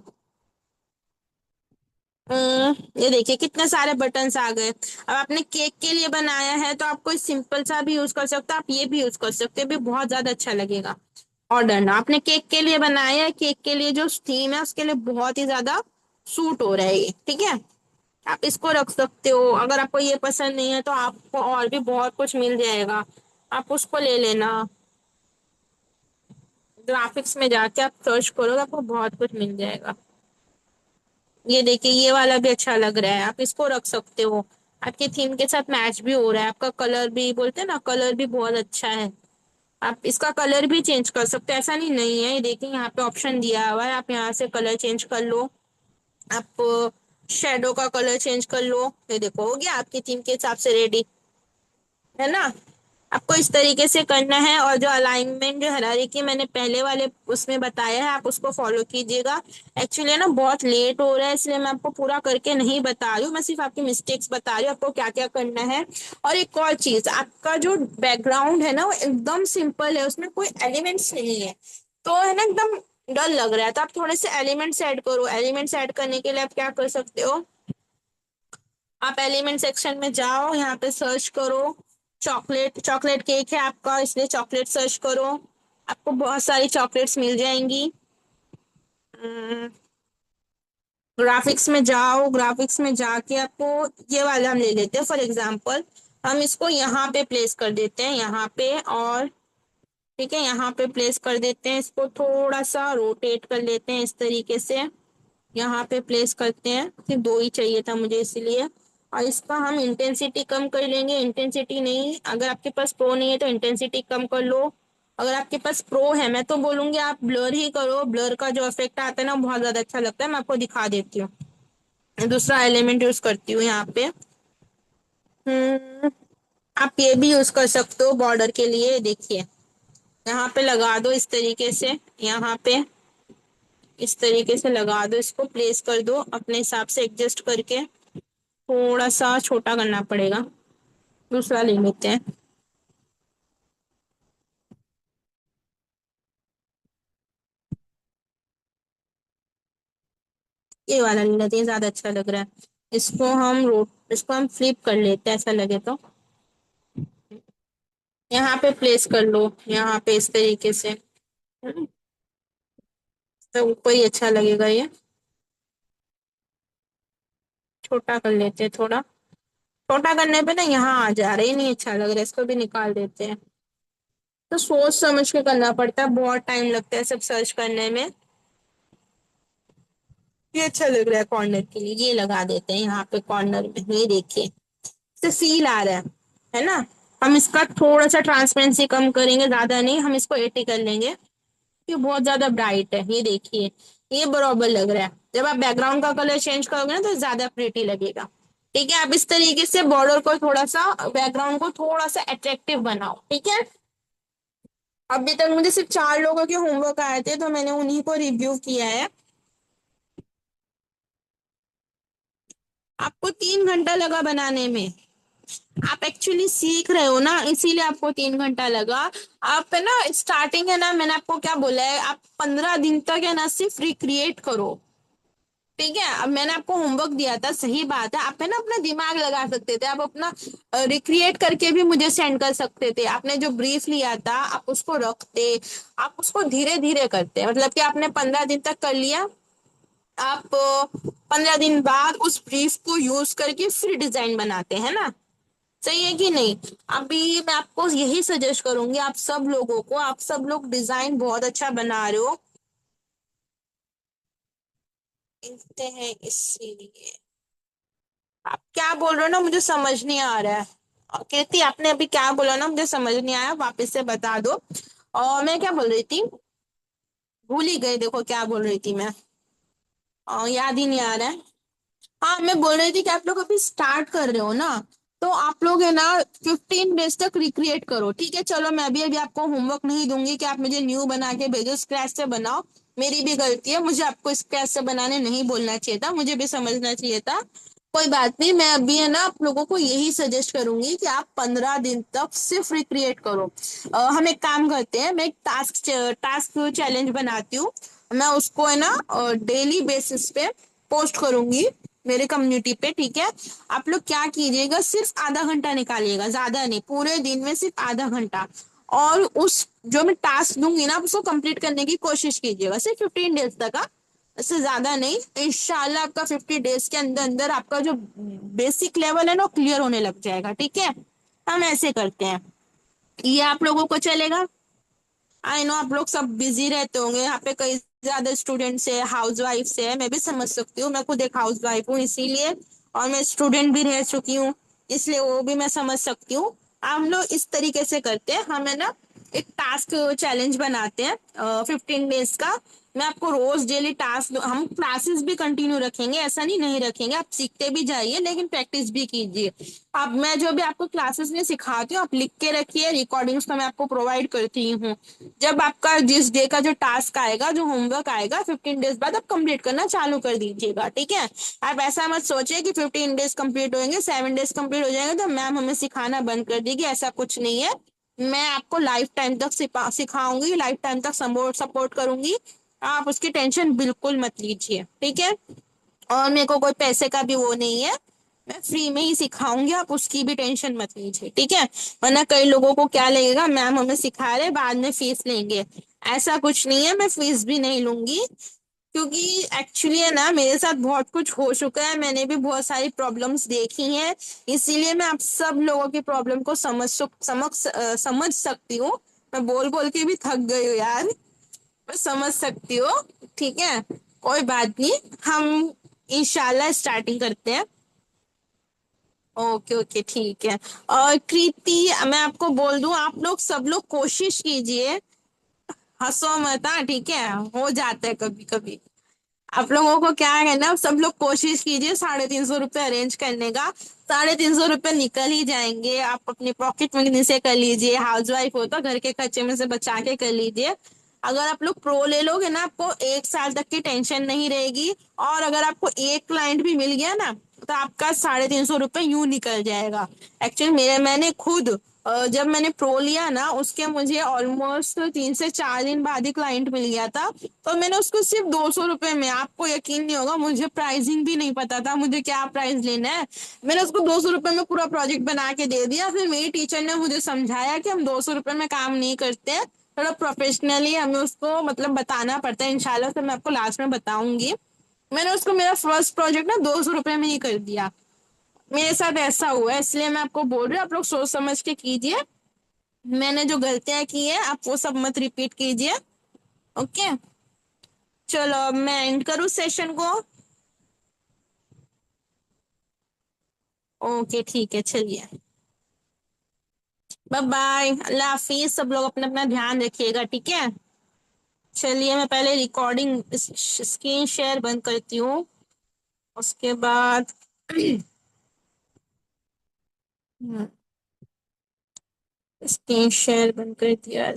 ये देखिए कितने सारे बटन्स आ गए। अब आपने केक के लिए बनाया है तो आप कोई सिंपल सा भी यूज कर सकते हो, आप ये भी यूज कर सकते हो, भी बहुत ज्यादा अच्छा लगेगा। ऑर्डर ना, आपने केक के लिए बनाया है, केक के लिए जो थीम है उसके लिए बहुत ही ज्यादा सूट हो रहा है ये, ठीक है। आप इसको रख सकते हो। अगर आपको ये पसंद नहीं है तो आपको और भी बहुत कुछ मिल जाएगा, आप उसको ले लेना। ग्राफिक्स में जाके आप सर्च करोगे आपको बहुत कुछ मिल जाएगा। ये देखिए ये वाला भी अच्छा लग रहा है, आप इसको रख सकते हो। आपके थीम के साथ मैच भी हो रहा है, आपका कलर भी बोलते हैं ना, कलर भी बहुत अच्छा है। आप इसका कलर भी चेंज कर सकते हो, ऐसा नहीं है। ये देखिए यहाँ पे ऑप्शन दिया हुआ है, आप यहाँ से कलर चेंज कर लो। आप शेडो का कलर चेंज कर लो। ये देखो हो गया आपकी थीम के हिसाब से रेडी, है ना। आपको इस तरीके से करना है, और जो अलाइनमेंट जो हरारी की मैंने पहले वाले उसमें बताया है आप उसको फॉलो कीजिएगा। एक्चुअली ना बहुत लेट हो रहा है, इसलिए मैं आपको पूरा करके नहीं बता रही हूँ, मैं सिर्फ आपकी मिस्टेक्स बता रही हूँ आपको क्या क्या करना है। और एक और चीज, आपका जो बैकग्राउंड है ना वो एकदम सिंपल है, उसमें कोई एलिमेंट्स नहीं है, तो है ना एकदम डल लग रहा है। तो आप थोड़े से एलिमेंट्स ऐड करो। एलिमेंट्स ऐड करने के लिए आप क्या कर सकते हो, आप एलिमेंट सेक्शन में जाओ, यहाँ पे सर्च करो चॉकलेट। चॉकलेट केक है आपका, इसलिए चॉकलेट सर्च करो। आपको बहुत सारी चॉकलेट्स मिल जाएंगी। ग्राफिक्स में जाओ, ग्राफिक्स में जाके आपको ये वाला हम ले लेते हैं फॉर एग्जांपल। हम इसको यहाँ पे प्लेस कर देते हैं, यहाँ पे, और ठीक है यहाँ पे प्लेस कर देते हैं। इसको थोड़ा सा रोटेट कर लेते हैं इस तरीके से, यहाँ पे प्लेस करते हैं। सिर्फ दो ही चाहिए था मुझे इसलिए। और इसका हम इंटेंसिटी कम कर लेंगे। इंटेंसिटी नहीं, अगर आपके पास प्रो नहीं है तो इंटेंसिटी कम कर लो। अगर आपके पास प्रो है मैं तो बोलूंगी आप ब्लर ही करो, ब्लर का जो इफेक्ट आता है ना बहुत ज्यादा अच्छा लगता है। मैं आपको दिखा देती हूँ, दूसरा एलिमेंट यूज करती हूँ यहाँ पे। हम्म आप ये भी यूज कर सकते हो बॉर्डर के लिए, देखिए यहाँ पे लगा दो इस तरीके से, यहाँ पे इस तरीके से लगा दो, इसको प्लेस कर दो अपने हिसाब से एडजस्ट करके। थोड़ा सा छोटा करना पड़ेगा, दूसरा ले लेते हैं। ये वाला ले लेते हैं, ज्यादा अच्छा लग रहा है। इसको हम फ्लिप कर लेते हैं, ऐसा लगे तो। यहाँ पे प्लेस कर लो, यहाँ पे इस तरीके से। तो ऊपर ही अच्छा लगेगा ये। छोटा कर लेते हैं थोड़ा। छोटा करने पे ना यहाँ आ जा रहा है, नहीं अच्छा लग रहा है, इसको भी निकाल देते हैं। तो सोच समझ के करना पड़ता है, बहुत टाइम लगता है सब सर्च करने में। ये अच्छा लग रहा है कॉर्नर के लिए, ये लगा देते हैं यहाँ पे कॉर्नर में। ये देखिए से फील आ रहा है ना। हम इसका थोड़ा सा ट्रांसपेरेंसी कम करेंगे, ज्यादा नहीं, हम इसको 80 कर लेंगे। ये बहुत ज्यादा ब्राइट है, ये देखिए ये बराबर लग रहा है। जब आप बैकग्राउंड का कलर चेंज करोगे ना तो ज्यादा प्रिटी लगेगा। ठीक है, आप इस तरीके से बॉर्डर को थोड़ा सा, बैकग्राउंड को थोड़ा सा अट्रैक्टिव बनाओ, ठीक है। अभी तक मुझे सिर्फ 4 लोगों के होमवर्क आए थे तो मैंने उन्हीं को रिव्यू किया है। आपको 3 घंटा लगा बनाने में। आप एक्चुअली सीख रहे हो ना, इसीलिए आपको 3 घंटा लगा। आप है ना, स्टार्टिंग है ना, मैंने आपको क्या बोला है, आप 15 दिन तक है ना सिर्फ रिक्रिएट करो। ठीक है, अब मैंने आपको होमवर्क दिया था, सही बात है, आप है ना अपना दिमाग लगा सकते थे, आप अपना रिक्रिएट करके भी मुझे सेंड कर सकते थे। आपने जो ब्रीफ लिया था आप उसको रखते, आप उसको धीरे धीरे करते, मतलब कि आपने 15 दिन तक कर लिया। आप 15 दिन बाद उस ब्रीफ को यूज करके फिर डिजाइन बनाते हैं ना। सही है कि नहीं? अभी मैं आपको यही सजेस्ट करूंगी, आप सब लोगों को, आप सब लोग डिजाइन बहुत अच्छा बना रहे हो, इनते हैं इसीलिए। आप क्या बोल रहे हो ना, मुझे समझ नहीं आ रहा है। और कीर्ति, आपने अभी क्या बोला ना, मुझे समझ नहीं आया, वापस से बता दो। और मैं क्या बोल रही थी, भूल ही गई, देखो क्या बोल रही थी मैं। याद ही नहीं आ रहा है। हाँ, मैं बोल रही थी कि आप लोग अभी स्टार्ट कर रहे हो ना, तो आप लोग है ना 15 डेज तक रिक्रिएट करो, ठीक है? चलो, मैं अभी अभी आपको होमवर्क नहीं दूंगी कि आप मुझे न्यू बना के भेजो, स्क्रैच से बनाओ। मेरी भी गलती है, मुझे आपको स्क्रैच से बनाने नहीं बोलना चाहिए था, मुझे भी समझना चाहिए था। कोई बात नहीं, मैं अभी है ना आप लोगों को यही सजेस्ट करूंगी कि आप 15 दिन तक सिर्फ रिक्रिएट करो। हम एक काम करते हैं, मैं एक टास्क चैलेंज बनाती हूँ। मैं उसको है ना डेली बेसिस पे पोस्ट करूंगी मेरे कम्युनिटी पे, ठीक है? आप लोग क्या कीजिएगा, सिर्फ आधा घंटा निकालिएगा, ज्यादा नहीं, पूरे दिन में सिर्फ आधा घंटा। और उस जो मैं टास्क दूंगी ना, आप उसको कंप्लीट करने की कोशिश कीजिएगा, सिर्फ 15 डेज तक। हाँ? इससे ज्यादा नहीं। इंशाल्लाह आपका 50 डेज के अंदर अंदर आपका जो बेसिक लेवल है ना क्लियर होने लग जाएगा, ठीक है? हम ऐसे करते हैं, ये आप लोगों को चलेगा? आई नो आप लोग सब बिजी रहते होंगे, यहाँ पे कई ज्यादा स्टूडेंट्स है, हाउस वाइफ है, मैं भी समझ सकती हूँ, मैं खुद एक हाउस वाइफ हूँ इसीलिए। और मैं स्टूडेंट भी रह चुकी हूँ, इसलिए वो भी मैं समझ सकती हूँ। हम लोग इस तरीके से करते हैं, हम है ना एक टास्क चैलेंज बनाते हैं 15 डेज का। मैं आपको रोज डेली टास्क, हम क्लासेस भी कंटिन्यू रखेंगे, ऐसा नहीं नहीं रखेंगे, आप सीखते भी जाइए लेकिन प्रैक्टिस भी कीजिए। अब मैं जो भी आपको क्लासेस में सिखाती हूँ आप लिख के रखिए, रिकॉर्डिंग्स तो मैं आपको प्रोवाइड करती हूँ। जब आपका जिस डे का जो टास्क आएगा, जो होमवर्क आएगा, 15 डेज बाद आप कंप्लीट करना चालू कर दीजिएगा, ठीक है? आप ऐसा मत सोचिए कि 15 डेज कंप्लीट होंगे, 7 डेज कंप्लीट हो जाएंगे तो मैम हमें सिखाना बंद कर देगी, ऐसा कुछ नहीं है। मैं आपको लाइफ टाइम तक सिखाऊंगी, लाइफ टाइम तक सपोर्ट सपोर्ट करूंगी। आप उसकी टेंशन बिल्कुल मत लीजिए, ठीक है? और मेरे को कोई पैसे का भी वो नहीं है, मैं फ्री में ही सिखाऊंगी, आप उसकी भी टेंशन मत लीजिए, ठीक है? वरना कई लोगों को क्या लगेगा, मैम हमें सिखा रहे बाद में फीस लेंगे। ऐसा कुछ नहीं है, मैं फीस भी नहीं लूंगी। क्योंकि एक्चुअली है ना मेरे साथ बहुत कुछ हो चुका है, मैंने भी बहुत सारी प्रॉब्लम्स देखी हैं। इसीलिए मैं आप सब लोगों की प्रॉब्लम को समझ सकती हूँ। मैं बोल बोल के भी थक गई हूँ यार। मैं समझ सकती हूँ, ठीक है? कोई बात नहीं, हम इंशाल्लाह स्टार्टिंग करते हैं। ओके ओके, ठीक है। और कृति, मैं आपको बोल दूं, आप लोग सब लोग कोशिश कीजिए, हंसो मत, हाँ ठीक है? हो जाता है कभी कभी। आप लोगों को क्या है ना, सब लोग कोशिश कीजिए 350 रुपये अरेंज करने का। 350 रुपये निकल ही जाएंगे, आप अपनी पॉकेट मनी से कर लीजिए, हाउस वाइफ हो तो घर के खर्चे में से बचा के कर लीजिए। अगर आप लोग प्रो ले लोगे ना, आपको 1 साल तक की टेंशन नहीं रहेगी। और अगर आपको एक क्लाइंट भी मिल गया ना, तो आपका 350 रुपये यूं निकल जाएगा। एक्चुअली मैंने खुद जब मैंने प्रो लिया ना, उसके मुझे ऑलमोस्ट 3 से 4 दिन बाद ही क्लाइंट मिल गया था। तो मैंने उसको सिर्फ 200 रुपये में, आपको यकीन नहीं होगा, मुझे प्राइसिंग भी नहीं पता था मुझे क्या प्राइस लेना है। मैंने उसको 200 रुपये में पूरा प्रोजेक्ट बना के दे दिया। फिर मेरी टीचर ने मुझे समझाया कि हम 200 रुपये में काम नहीं करते हैं, थोड़ा प्रोफेशनली हमें उसको मतलब बताना पड़ता है। इंशाल्लाह से मैं आपको लास्ट में बताऊंगी। मैंने उसको मेरा फर्स्ट प्रोजेक्ट ना 200 रुपये में ही कर दिया। मेरे साथ ऐसा हुआ है, इसलिए मैं आपको बोल रही हूँ, आप लोग सोच समझ के कीजिए। मैंने जो गलतियां की है आप वो सब मत रिपीट कीजिए। ओके, चलो अब मैं एंड करूँ सेशन को। ओके ठीक है, चलिए, बाय बाय, अल्लाह हाफिज, सब लोग अपना अपना ध्यान रखिएगा, ठीक है? चलिए, मैं पहले रिकॉर्डिंग स्क्रीन शेयर बंद करती हूँ, उसके बाद स्क्रीन शेयर बंद कर दिया।